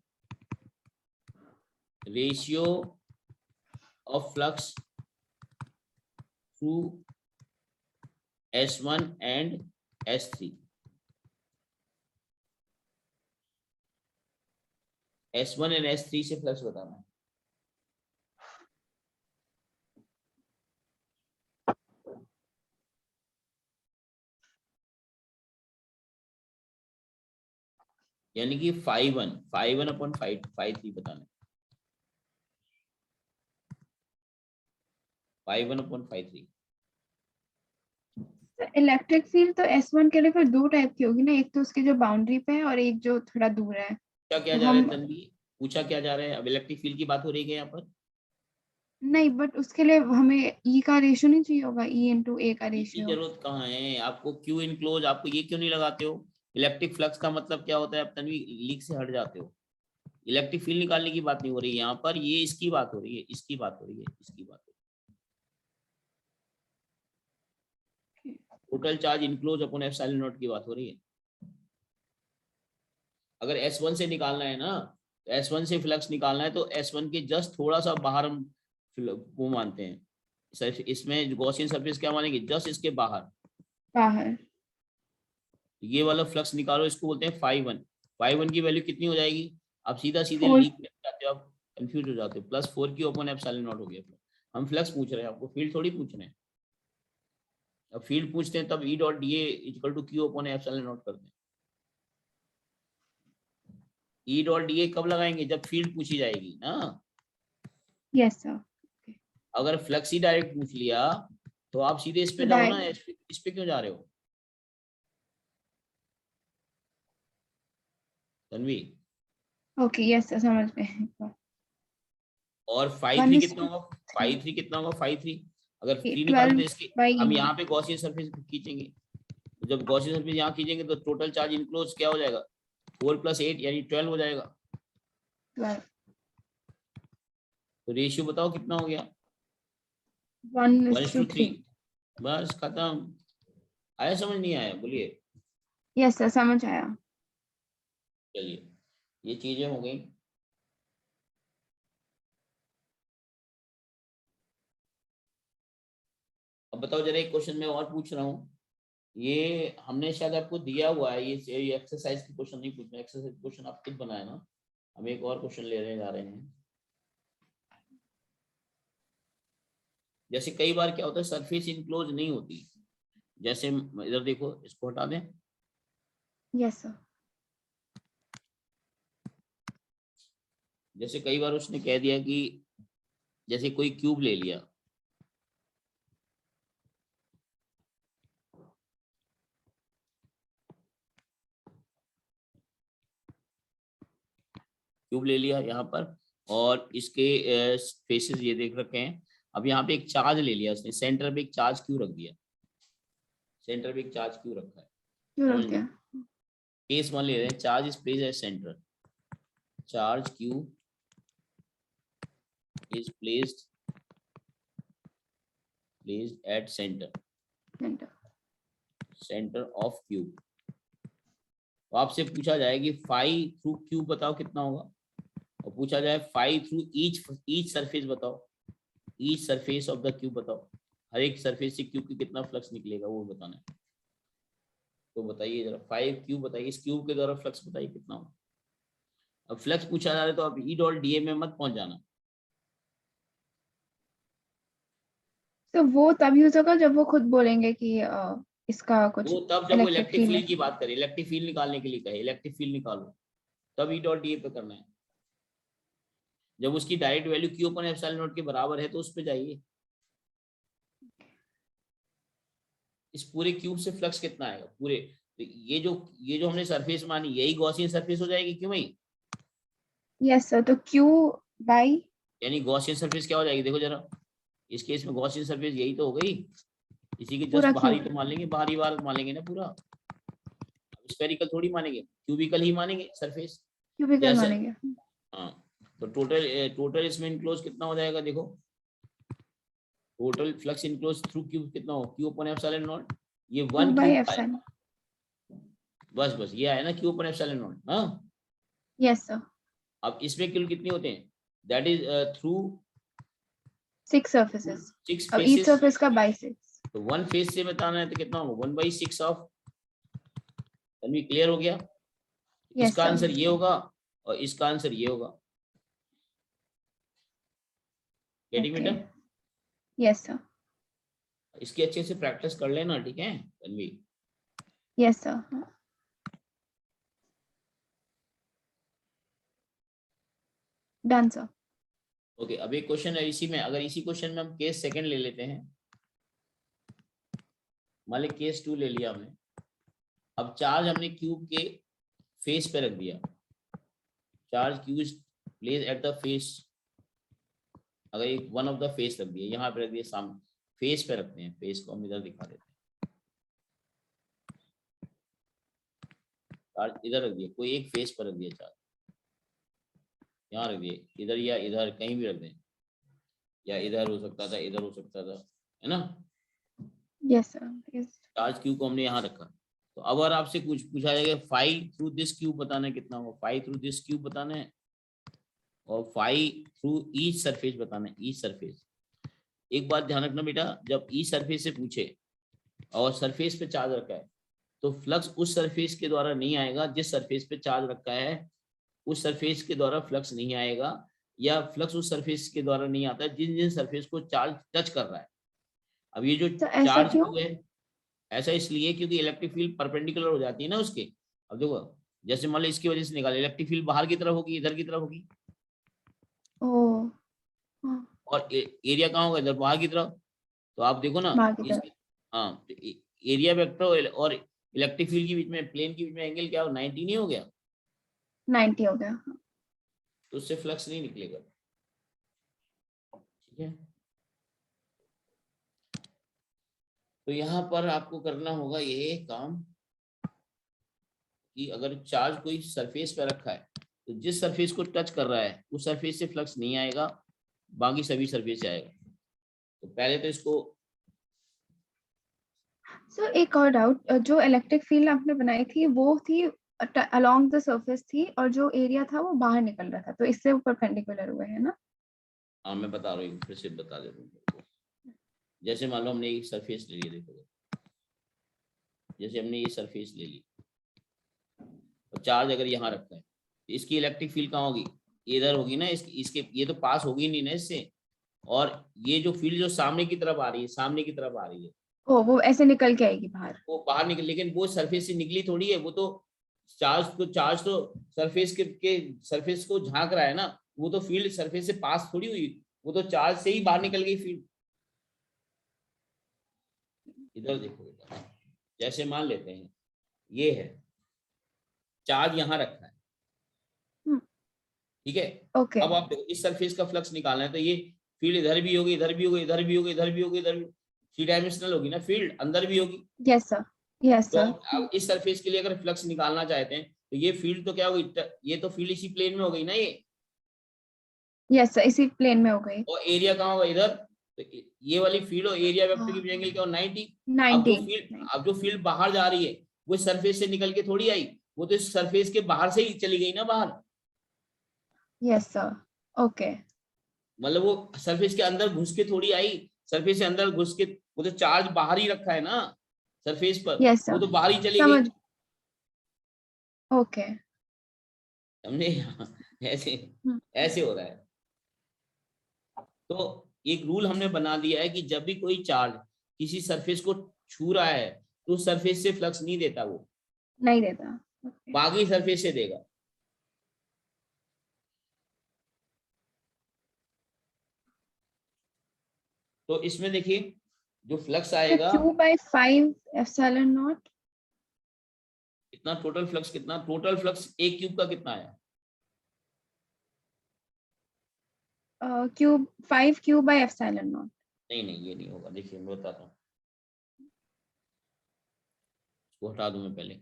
ratio of flux through S1 and S3। S1 and S3 से फ्लक्स बताना है। यानी कि 5-1 अपॉन 5-3 बताना है, 5-1 अपॉन 5-3। इलेक्ट्रिक फील्ड तो S1 के लिए फिर दो टाइप की होगी ना, एक तो उसकी जो बाउंड्री पे है और एक जो थोड़ा दूर है। क्या क्या तो जा रहा है हम तन्वी, पूछा क्या जा रहा है? अब इलेक्ट्रिक फील्ड की बात हो रही है यहाँ पर। नहीं, बट उसके लिए हमें E का रेशियो नहीं चाहिए होगा, E into A का इसकी रेशियो। जरूरत कहाँ है आपको, क्यू इनक्लोज, आपको ये क्यों नहीं लगाते हो? इलेक्ट्रिक फ्लक्स का मतलब क्या होता है? अब तन्वी लीक से हट जाते हो, इलेक्ट्रिक फील्ड निकालने की बात नहीं हो रही है यहाँ पर, ये इसकी बात हो रही है, इसकी बात हो रही है, इसकी बात हो रही है। Total charge enclose upon epsilon not की बात हो रही है। अगर S1 से निकालना है ना, तो S1 से फ्लक्स निकालना है तो S1 के जस्ट थोड़ा सा बाहर हम वो मानते हैं, सिर्फ इसमें गॉसियन सरफेस क्या मानेंगे, जस्ट इसके बाहर बाहर। ये वाला फ्लक्स निकालो, इसको बोलते हैं 5-1। 5-1 की वैल्यू कितनी हो जाएगी? आप सीधा सीधे 4. लीक जाते हो, आप कंफ्यूज हो जाते हो, +4Q अपॉन एप्सिलॉन नॉट हो गया। हम फ्लक्स पूछ रहे हैं, आपको फील्ड थोड़ी पूछ रहे हैं। अब फील्ड पूछते हैं तब E.dA equal to Q upon epsilon naught करते हैं। E.dA कब लगाएंगे? जब फील्ड पूछी जाएगी ना। Yes sir. अगर फ्लक्स ही डायरेक्ट पूछ लिया तो आप सीधे इस पे तो जाओ ना, इस पे क्यों जा रहे हो तन्वी? ओके, यस सर, समझ गए। और 5-3 कितना होगा? 1:3. 5-3 कितना होगा? 5-3 अगर 3 निकालो तो 12 इसके, by हम E. यहाँ पे गॉसियन सरफेस खींचेंगे, तो जब गॉसियन सरफेस यहाँ खींचेंगे तो टोटल चार्ज इनक्लोज क्या हो जाएगा? 4 + 8 यानी 12 हो जाएगा। 12. तो रेशियो बताओ कितना हो गया? 1:3. 1:3। बस खत्म। आया समझ, नहीं आया बोलिए? यस सर, समझ आया। चलिए, ये चीजें हो गई। अब बताओ जरा, एक क्वेश्चन मैं और पूछ रहा हूँ, ये हमने शायद आपको दिया हुआ है, ये एक्सरसाइज की क्वेश्चन नहीं पूछना, एक्सरसाइज क्वेश्चन आप खुद बनाए ना। हम एक और क्वेश्चन ले रहे जा रहे हैं। जैसे कई बार क्या होता है, सरफेस इनक्लोज नहीं होती, जैसे इधर देखो, इसको हटा दें। Yes sir. जैसे कई बार उसने कह दिया कि जैसे कोई क्यूब ले लिया, क्यूब ले लिया यहाँ पर और इसके फेसेस ये देख रखे हैं। अब यहाँ पे एक चार्ज ले लिया उसने, सेंटर पे एक चार्ज क्यों रख दिया, सेंटर पे एक चार्ज क्यों रखा है, क्यों रख समझ दिया? लो। केस वन ले रहे हैं, charge is placed at centre, charge Q is placed at centre, centre. Centre of cube. तो आपसे पूछा जाए कि फाई थ्रू क्यूब बताओ कितना होगा, और पूछा जाए फाई थ्रू ईच सरफेस बताओ, each surface of the cube बताओ, हर एक सरफेस से क्यूब की कितना फ्लक्स निकलेगा वो बताना है। तो बताइए जरा, फाइव क्यूब बताइए, इस क्यूब के द्वारा फ्लक्स बताइए कितना होगा। अब फ्लक्स पूछा जा रहा है तो आप ई डॉट डी ए में मत पहुंच जाना। तो वो तब यूज होगा जब वो खुद बोलेंगे कि इसका कुछ वो तब जब वो इलेक्ट्रिक इलेक्ट्रिक फील्ड फील्ड है। की बात करें, इलेक्ट्रिक फील्ड निकालने के लिए कहे, इलेक्ट्रिक फील्ड निकालो, तब ई डॉट डी ए पे करना है। जब उसकी डायरेक्ट वैल्यू क्यू अपन एप्सिलॉन नॉट के बराबर है तो उस पे जाइए। इस पूरे क्यूब से फ्लक्स कितना आएगा पूरे, तो ये जो हमने सरफेस मानी यही गॉसियन सरफेस हो जाएगी क्यों भाई, यस सर, तो क्यू बाई। यानी गॉसियन सरफेस क्या हो जाएगी, देखो जरा, इस केस में गॉसियन सरफेस यही तो हो गई, इसी के जस्ट पूरा बाहरी क्यूब। तो मान लेंगे, बाहरी वार मान लेंगे ना पूरा, स्फेरिकल थोड़ी मानेंगे, क्यूबिकल ही मानेंगे सरफेस। क्यूबिकल जैसे मानेंगे। हाँ, तो टोटल इसमें इनक्लोज कितना हो जाएगा, देखो total flux enclose through cube कितना हो, क्यू अपन एप्सिलॉन नॉट, ये क्यू 1 बाई क्यूब आया, एप्सिलॉन। बस ये आया ना क्यू अपन एप्सिलॉन नॉट। हाँ, यस सर। अब इसमें कुल कितने होते हैं, दैट इज थ्रू 6 सर्फेसेस। 6 अब ईच फेसेस, सर्फेस का बाई 6। तो 1 फेस से बताना है तो कितना होगा 1/6 ऑफ, तन्वी क्लियर हो गया। यस इसका सर। आंसर ये होगा और इसका आंसर ये होगा, गेटिंग ओके। बेटा। Yes sir. इसकी अच्छे से प्रैक्टिस कर लेना, ठीक है Tanvi. Yes sir. Done sir. Okay, अब एक क्वेश्चन है इसी में, अगर इसी क्वेश्चन में हम केस सेकंड ले लेते हैं, मान लीजिए केस 2 ले लिया हमने। अब चार्ज हमने क्यूब के फेस पे रख दिया, charge Q is place at the face, अगर एक वन ऑफ द फेस रख दिया, यहाँ पे रख दिया, सामने फेस पे रखते हैं, फेस को हम इधर दिखा देते हैं, चार्ज इधर रख दिया, कोई एक फेस पर रख दिया चार्ज, यहाँ रख दिए, इधर या इधर कहीं भी रख दें, या इधर हो सकता था, इधर हो सकता था, है ना। Yes sir. Yes. Charge Q को हमने यहाँ रखा, तो अब अगर आपसे कुछ पूछा जाएगा फाई थ्रू दिस क्यूब बताना है कितना होगा, फाई थ्रू दिस क्यूब बताना है, और फाई थ्रू ईच सरफेस बताना है, ईच सरफेस। एक बात ध्यान रखना बेटा, जब ई सरफेस से पूछे और सरफेस पे चार्ज रखा है, तो फ्लक्स उस सरफेस के द्वारा नहीं आएगा जिस सरफेस पे चार्ज रखा है, उस सरफेस के द्वारा फ्लक्स नहीं आएगा, या फ्लक्स उस सरफेस के द्वारा नहीं आता है जिन जिन सरफेस को चार्ज टच कर रहा है। अब ये जो तो ऐसा चार्ज क्यों? क्यू है, ऐसा इसलिए क्योंकि इलेक्ट्रिक फील्ड परपेंडिकुलर हो जाती है ना उसके। अब देखो, जैसे मान लो इसकी वजह से निकाले, इलेक्ट्रिक फील्ड बाहर की तरफ होगी, इधर की तरफ होगी, ओह। हाँ, और एरिया कहाँ होगा, इधर बाहर की तरफ। तो आप देखो ना बाहर की इस, तरफ। हाँ, एरिया वेक्टर और इलेक्ट्रिक फील्ड के बीच में, प्लेन के बीच में एंगल क्या हो, 90 नहीं हो गया, 90 हो गया। तो उससे फ्लक्स नहीं निकलेगा, ठीक है। तो यहाँ पर आपको करना होगा ये काम कि अगर चार्ज कोई सरफेस पे रखा है, तो जिस सरफेस को टच कर रहा है उस सरफेस से फ्लक्स नहीं आएगा, बाकी सभी सरफेस से आएगा। तो पहले तो इसको, सर एक और डाउट, जो इलेक्ट्रिक फील्ड आपने बनाई थी वो थी अलोंग द सरफेस थी, और जो एरिया था वो बाहर निकल रहा था, तो इससे वो परपेंडिकुलर हुए है ना? हाँ मैं बता रहा हूँ, फिर से बता देता हूँ। जैसे मान लो हमने एक सरफेस ले लिया, देखो जैसे हमने ये सरफेस ले ली और चार्ज अगर यहाँ रखा है, तो इसकी इलेक्ट्रिक फील्ड कहाँ होगी, इधर होगी ना, इसके ये तो पास होगी नहीं ना इससे, और ये जो फील्ड जो सामने की तरफ आ रही है, सामने की तरफ आ रही है, ओ, वो ऐसे निकल के आएगी बाहर। वो बाहर निकल, लेकिन वो सरफेस से निकली थोड़ी है, वो तो चार्ज तो सरफेस के सरफेस को झांक रहा है ना, वो तो फील्ड सरफेस से पास थोड़ी हुई, वो तो चार्ज से ही बाहर निकल गई फील्ड। इधर देखो बेटा, जैसे मान लेते हैं ये है चार्ज यहाँ रखा है, हम्म। ठीक है। ओके अब आप देखो इस सरफेस का फ्लक्स निकालना है तो ये फील्ड इधर भी होगी, इधर भी होगी, इधर भी होगी, इधर भी होगी, इधर भी, थ्री डायमेंशनल होगी ना फील्ड, अंदर भी होगी। यस सर यस तो सर अब इस सरफेस के लिए अगर फ्लक्स निकालना चाहते हैं तो ये फील्ड तो क्या होगी, ये तो फील्ड इसी प्लेन में हो गई ना ये, यस सर इसी प्लेन में हो गई। और एरिया कहाँ होगा इधर, तो ये वाली फील्ड और एरिया वेक्टर की एंगल क्या हो 90। अब 90 जो फील्ड बाहर जा रही है वो सरफेस से निकल के थोड़ी आई, वो तो इस सरफेस के बाहर से ही चली गई ना बाहर, यस सर ओके मतलब वो सरफेस के अंदर घुस के थोड़ी आई, सरफेस से अंदर घुस के, वो तो चार्ज बाहर ही रखा है ना सरफेस पर, यस वो सर तो बाहर ही चली समझ गई, ओके समझे। ऐसे ऐसे हो रहा है। तो एक रूल हमने बना दिया है कि जब भी कोई चार्ज किसी सरफेस को छू रहा है तो सरफेस से फ्लक्स नहीं देता, वो नहीं देता okay. बाकी सरफेस से देगा। तो इसमें देखिए जो फ्लक्स आएगा, Q/5 ε0 इतना टोटल फ्लक्स, कितना टोटल फ्लक्स एक क्यूब का कितना आया, Q5Q/ε0 नहीं नहीं ये नहीं होगा, देखिए मैं बताता हूँ, इसको हटा दूं मैं पहले,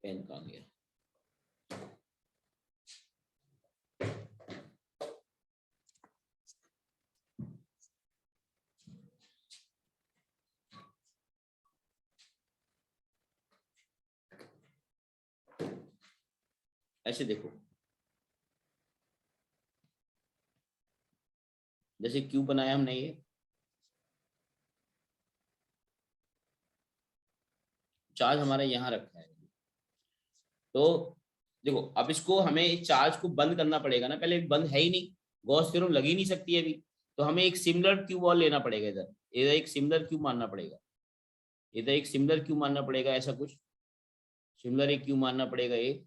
पेन कहाँ गया, ऐसे देखो, जैसे क्यूब बनाया हमने ये, चार्ज हमारा यहाँ रखा है, तो देखो अब इसको हमें इस चार्ज को बंद करना पड़ेगा ना, पहले बंद है ही नहीं, गॉस थ्योरम लग ही नहीं सकती है अभी, तो हमें एक सिमिलर क्यूब और लेना पड़ेगा, इधर एक सिमिलर क्यूब मानना पड़ेगा, इधर एक सिमिलर क्यूब मानना पड़ेगा, ऐसा कुछ सिमिलर एक क्यूब मानना पड़ेगा ये,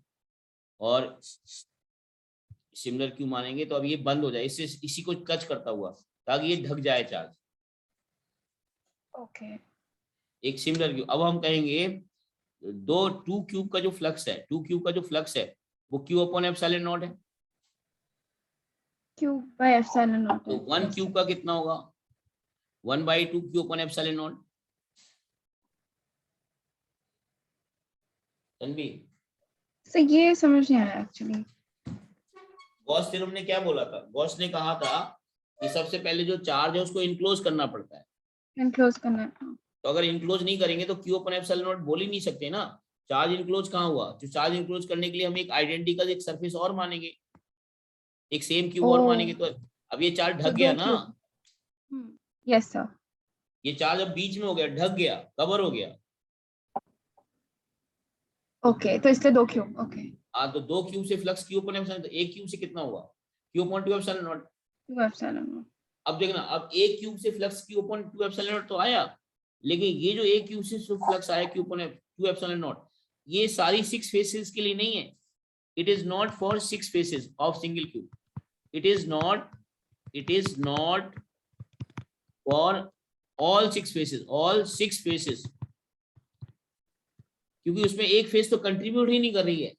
और सिमिलर क्यूब मानेंगे तो अब ये बंद हो जाए, इससे इसी को टच करता हुआ ताकि ये ढक जाए चार्ज, ओके एक सिमिलर क्यूब। अब हम कहेंगे दो टू क्यूब का जो फ्लक्स है, टू क्यूब का जो फ्लक्स है वो क्यू अपॉन एप्सिलॉन नॉट है, Q/ε0 तो वन क्यूब का कितना होगा, 1/2 Q upon epsilon not. Tanvi, sir ये समझ नहीं आया एक्चुअली। गॉस थ्योरम ने क्या बोला था, गॉस ने कहा था कि सबसे पहले जो चार्ज है उसको इनक्लोज करना पड़ता है, इनक्लोज करना है तो अगर इनक्लोज नहीं करेंगे तो क्यू अपन एप्सिलॉन नॉट बोल ही नहीं सकते ना, चार्ज इनक्लोज कहाँ हुआ, तो चार्ज इनक्लोज करने के लिए हम एक आइडेंटिकल एक सरफेस और मानेंगे, एक सेम क्यूब और मानेंगे, तो अब ये चार्ज ढक तो गया दो ना, क्यूब यस सर ये चार्ज अब बीच में हो गया, ढक गया, कवर हो गया, ओके तो इसलिए 2 क्यूब ओके हाँ तो दो क्यूब से फ्लक्स क्यू अपन एप्सिलॉन, तो एक क्यूब से कितना हुआ, क्यू अपॉन 2 एप्सिलॉन नॉट। 2ε0 अब देखना, अब एक क्यूब से flux Q upon 2 epsilon not तो आया, लेकिन ये जो एक क्यूब से फ्लक्स आया क्यू अपॉन 2 एप्सिलॉन नॉट, ये सारी 6 फेसेस के लिए नहीं है, it is not for 6 faces of single cube, it is not for all 6 faces, क्योंकि उसमें एक फेस तो कंट्रीब्यूट ही नहीं कर रही है,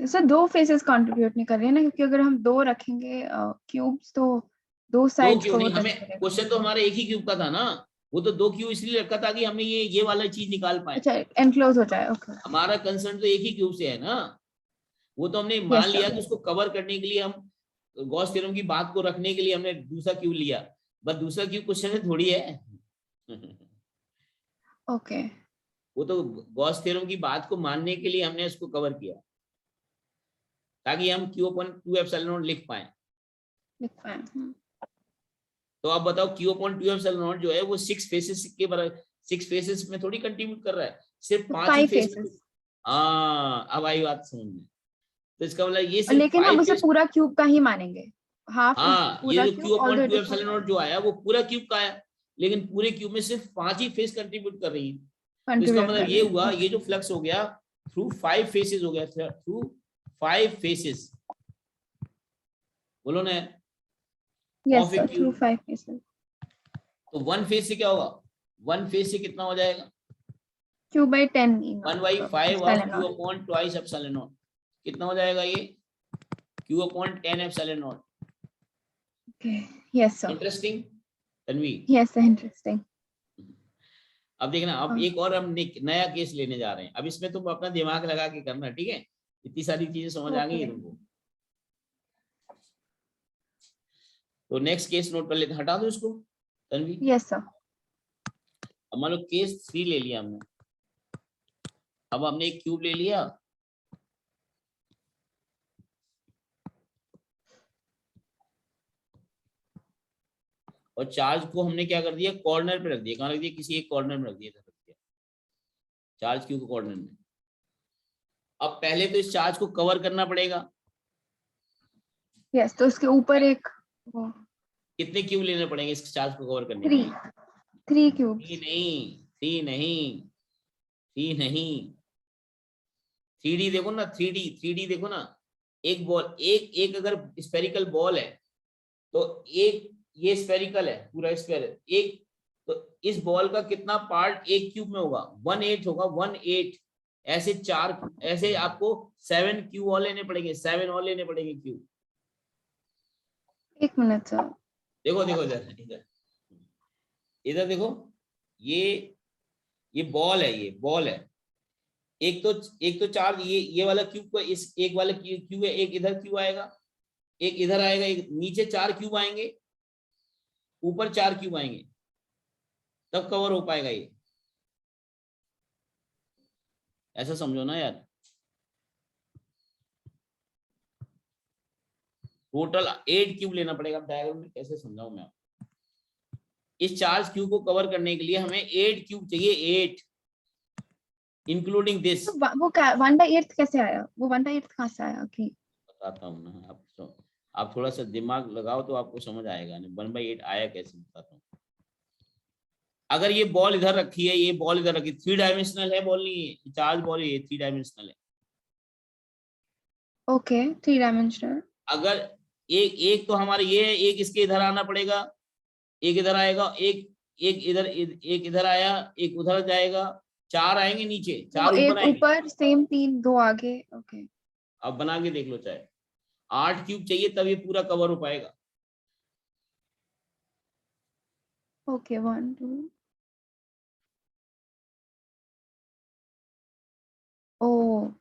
सर 2 फेसेस कंट्रीब्यूट नहीं कर रही है ना, क्योंकि अगर हम 2 रखेंगे क्यूब्स तो 2 दो साइड्स क्यों को नहीं, टच हमें करेगा। क्वेश्चन तो हमारा एक ही क्यूब का था ना, वो तो 2 क्यूब इसलिए रखा था कि हमें ये वाला चीज निकाल पाए, अच्छा एनक्लोज हो जाए ओके हमारा कंसर्न तो एक ही क्यूब से है ना, वो तो हमने मान यस लिया सर कि उसको कवर करने के लिए हम गॉस थ्योरम की बात को रखने के लिए हमने दूसरा क्यूब लिया, बस दूसरा क्यूब क्वेश्चन में थोड़ी है। ओके वो तो गॉस थ्योरम की बात को मानने के लिए हमने उसको कवर किया ताकि हम क्यू अपॉन 2 एप्सिलॉन नॉट लिख पाए। लिख पाए तो आप बताओ क्यू अपॉन 2 एप्सिलॉन नॉट जो है वो 6 फेसेस के बराबर, 6 फेसेस में थोड़ी कंट्रीब्यूट कर रहा है, सिर्फ 5 ही 5 फेस। फेसेस हाँ अब आई बात समझ में, तो इसका मतलब ये सिर्फ लेकिन 5 हम उसे फेस, पूरा क्यूब का ही मानेंगे हाफ हाँ ये पूरा जो cube Q all upon the 2 epsilon not जो आया वो पूरा क्यूब का आया, लेकिन पूरे क्यूब में सिर्फ 5 ही फेस कंट्रीब्यूट कर रही है, तो इसका कंट्रीब्यूट मतलब कर ये रहे हुआ हैं ये जो फ्लक्स हो गया थ्रू 5 फेसेस हो गया, थ्रू 5 फेसेस, बोलो ना yes of A sir through cube. 5 faces तो वन फेज से क्या होगा, वन फेज से कितना हो जाएगा? q/10 1/5 of q upon twice epsilon not. कितना हो जाएगा ये? q upon 10 epsilon not. Okay. Yes sir. Interesting Tanvi. Yes sir, interesting. अब देखना, अब एक और हम नया केस लेने जा रहे हैं। अब इसमें तुम अपना दिमाग लगा के करना, ठीक है? इतनी सारी चीजें समझ आ गई है तुमको। तो नेक्स्ट केस नोट कर लेते, हटा दो इसको तन्वी। Yes sir. अब मान लो केस 3 ले लिया हमने। अब हमने एक क्यूब ले लिया, और चार्ज को हमने क्या कर दिया, कॉर्नर पे रख दिया। कहाँ रख दिया? किसी एक कॉर्नर में रख दिया, रख दिया चार्ज क्यू को कॉर्नर में। अब पहले तो इस चार्ज को कवर करना पड़ेगा। Yes, तो उसके ऊपर एक वो कितने क्यूब लेने पड़ेंगे इस चार्ज को कवर करने के लिए? 3 cubes. 3 नहीं, 3 नहीं, 3D देखो ना, 3D देखो ना। एक बॉल, एक अगर स्फेरिकल बॉल है तो एक ये स्फेरिकल है, पूरा स्फेयर एक, तो इस बॉल का कितना पार्ट एक क्यूब में होगा? 1/8 होगा, 1/8। ऐसे 4, ऐसे आपको 7 क्यूब और लेने पड़ेंगे, 7 और लेने पड़ेंगे क्यूब। एक मिनट सर। देखो देखो इधर इधर इधर देखो, ये बॉल है, ये बॉल है। एक तो चार्ज ये वाला क्यूब को, इस एक वाला क्यूब है, एक इधर क्यूब आएगा, एक इधर आएगा, एक नीचे 4 क्यूब आएंगे, ऊपर 4 क्यूब आएंगे, तब कवर हो पाएगा ये। ऐसा समझो ना यार। टोटल 8 क्यूब लेना पड़ेगा। डायग्राम में कैसे समझाऊं मैं आपको? इस चार्ज क्यूब को कवर करने के लिए हमें 8 क्यूब चाहिए, 8 इंक्लूडिंग दिस। वो 1/8 कैसे आया? वो 1/8 कहाँ से आया? कि बताता हूँ ना, आप थोड़ा सा दिमाग लगाओ तो आपको समझ आएगा। 1/8 आया कैसे, बताता हूँ। अगर ये बॉल इधर रखी है, ये बॉल इधर रखी, 3 डायमेंशनल है बॉल, नहीं है चार्ज बॉल, ये 3 डायमेंशनल है। Okay, 3 dimensional. अगर एक तो हमारे ये है, एक इसके इधर आना पड़ेगा, एक इधर आएगा, एक इधर आया, एक उधर जाएगा, 4 आएंगे नीचे, 4 ऊपर आएंगे। ऊपर सेम 3, 2 आगे। ओके, अब बना के देख लो, चाहे 8 क्यूब चाहिए तब ये पूरा कवर हो पाएगा। ओके 1 2। ओ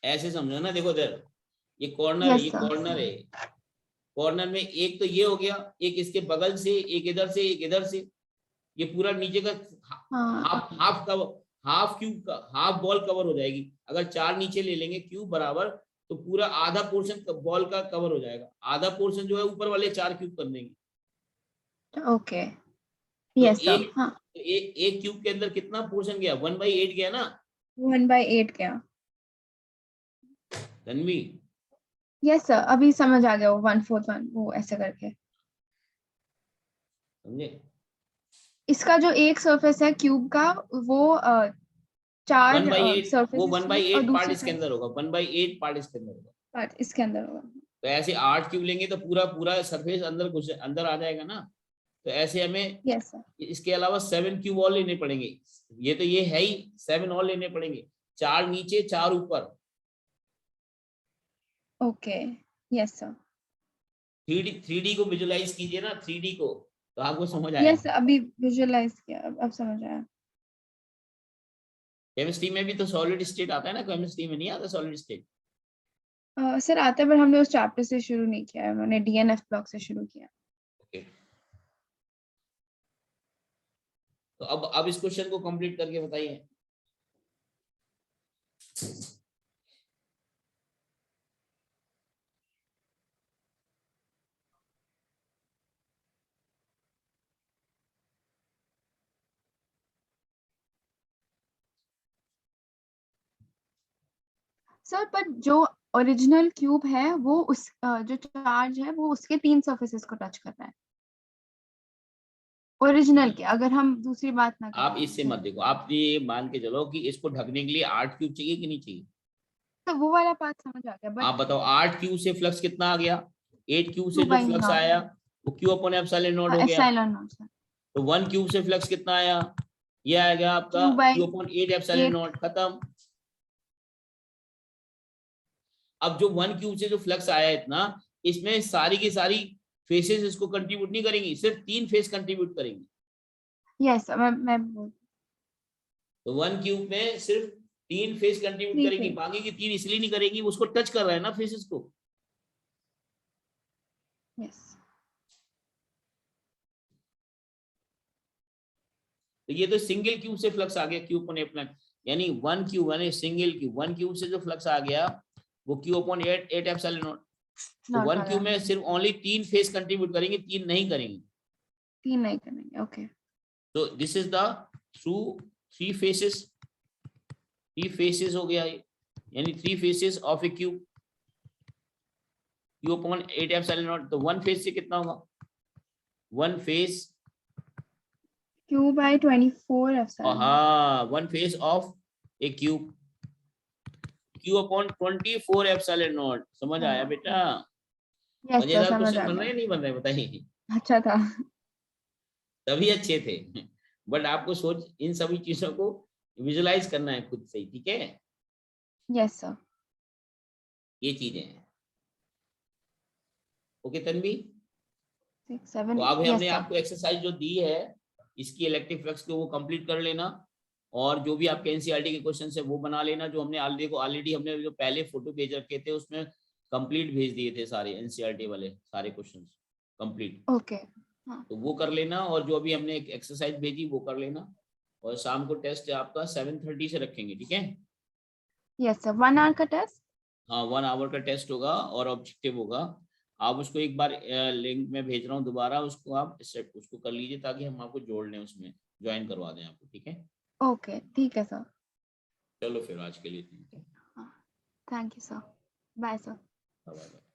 ऐसे समझो ना, देखो इधर ये कॉर्नर है, ये कॉर्नर है। कॉर्नर में एक तो ये हो गया, एक इसके बगल से, एक इधर से, एक इधर से, ये पूरा नीचे का हाफ क्यूब का हाफ बॉल कवर हो जाएगी। अगर 4 नीचे ले लेंगे क्यूब बराबर, तो पूरा आधा पोर्शन बॉल का कवर हो जाएगा। आधा पोर्शन जो है ऊपर वाले 4 क्यूब कर देंगे। ओके, तो यस सर। हाँ, एक क्यूब के अंदर कितना पोर्शन गया? 1/8 गया ना 1/8 क्या? तन्वी? यस सर, अभी समझ आ गया। वो 1/4 1 वो ऐसे करके। समझे? इसका जो एक सरफेस है क्यूब का, वो 4 सरफेस, वो 1/8 और पार्ट दूसरी इसके अंदर होगा, 1/8 पार्ट इसके अंदर होगा। पार्ट इसके अंदर होगा। तो ऐसे 8 क्यूब लेंगे तो पूरा सरफेस अंदर आ जाएगा ना। तो ऐसे हमें यस सर। इसके अलावा 7 क्यूब और लेने पड़ेंगे। ये है ही, 7 और लेने पड़ेंगे, 4 नीचे 4 ऊपर। Okay, yes sir. 3D को विजुलाइज कीजिए ना, 3D को, तो आपको समझ आएगा। यस, अभी विजुअलाइज किया, अब समझ आया। केमिस्ट्री में भी तो सॉलिड स्टेट आता है ना, केमिस्ट्री में नहीं आता सॉलिड स्टेट? सर आता है, पर हमने उस चैप्टर से शुरू नहीं किया है, मैंने डीएनएफ ब्लॉक से शुरू किया। ओके, तो अब इस क्वेश्चन को कंप्लीट करके बताइए। सर, पर जो ओरिजिनल क्यूब है वो उस जो चार्ज है वो उसके 3 सरफेसेस को टच कर रहा है ओरिजिनल के। अगर हम दूसरी बात ना करें, आप इससे मत देखो, आप ये मान के चलो कि इसको ढकने के लिए 8 क्यूब चाहिए कि नहीं चाहिए? तो वो वाला पार्ट समझ आ गया, आप बट बताओ, 8 क्यूब से फ्लक्स कितना आ गया? 8 क्यूब से 2 जो by फ्लक्स नॉट, आया वो क्यू अपॉन एप्सिलॉन नॉट हो गया। Epsilon not sir. तो 1 क्यूब से फ्लक्स कितना आया? ये आ गया आपका Q by Q upon 8 epsilon 8 not, खत्म। अब जो 1 क्यूब से जो फ्लक्स आया इतना, इसमें सारी की सारी फेसेस इसको कंट्रीब्यूट नहीं करेंगी, सिर्फ 3 फेस कंट्रीब्यूट करेंगी। यस मैं तो 1 क्यूब में सिर्फ 3 फेस कंट्रीब्यूट 3 करेंगी, फेस बाकी की 3 इसलिए नहीं करेंगी, उसको टच कर रहा है ना फेसेस को। यस तो ये तो सिंगल क्यूब से फ्लक्स आ गया क्यूब अपॉन अपना, यानी 1 क्यूब यानी सिंगल क्यूब, 1 क्यूब से जो फ्लक्स आ गया वो क्यूब अपॉन 8 एप्सिलॉन नॉट। तो नॉट 1 आ क्यूब गया में सिर्फ ओनली 3 फेस कंट्रीब्यूट करेंगे, 3 नहीं करेंगे। 3 नहीं करेंगे ओके तो this is the through 3 faces, 3 faces हो गया ये, यानी 3 faces of A cube, cube upon 8 epsilon not. तो 1 फेस से कितना होगा, 1 face, Q by 24 epsilon not हाँ 1 face of A cube, Q upon 24 epsilon not. समझ आया बेटा? यस सर मजेदार समझ क्वेश्चन आ बन रहे गया हैं नहीं बन रहे बताइए? अच्छा था तभी अच्छे थे। बट आपको सोच इन सभी चीजों को विजुलाइज करना है खुद से ही, ठीक है? यस सर ये चीजें हैं। ओके तन्वी, 6 7 तो अभी यस हमने सर आपको एक्सरसाइज जो दी है इसकी इलेक्ट्रिक फ्लक्स को वो कंप्लीट कर लेना, और जो भी आपके एनसीईआरटी के क्वेश्चन है वो बना लेना। जो हमने ऑलरेडी हमने जो पहले फोटो भेज रखे थे उसमें कंप्लीट भेज दिए थे सारे एनसीईआरटी वाले सारे क्वेश्चन कंप्लीट, ओके हाँ तो वो कर लेना। और जो अभी हमने एक एक्सरसाइज भेजी वो कर लेना। और शाम को टेस्ट है आपका 7:30 से रखेंगे, ठीक है? यस सर 1 आवर का टेस्ट हाँ 1 आवर का टेस्ट होगा और ऑब्जेक्टिव होगा। आप उसको एक बार लिंक में भेज रहा हूँ दोबारा, उसको आप उसको कर लीजिए ताकि हम आपको जोड़ लें, उसमें ज्वाइन करवा दें आपको, ठीक है? ओके ठीक है सर चलो फिर आज के लिए ठीक है, हाँ thank you sir bye sir bye bye.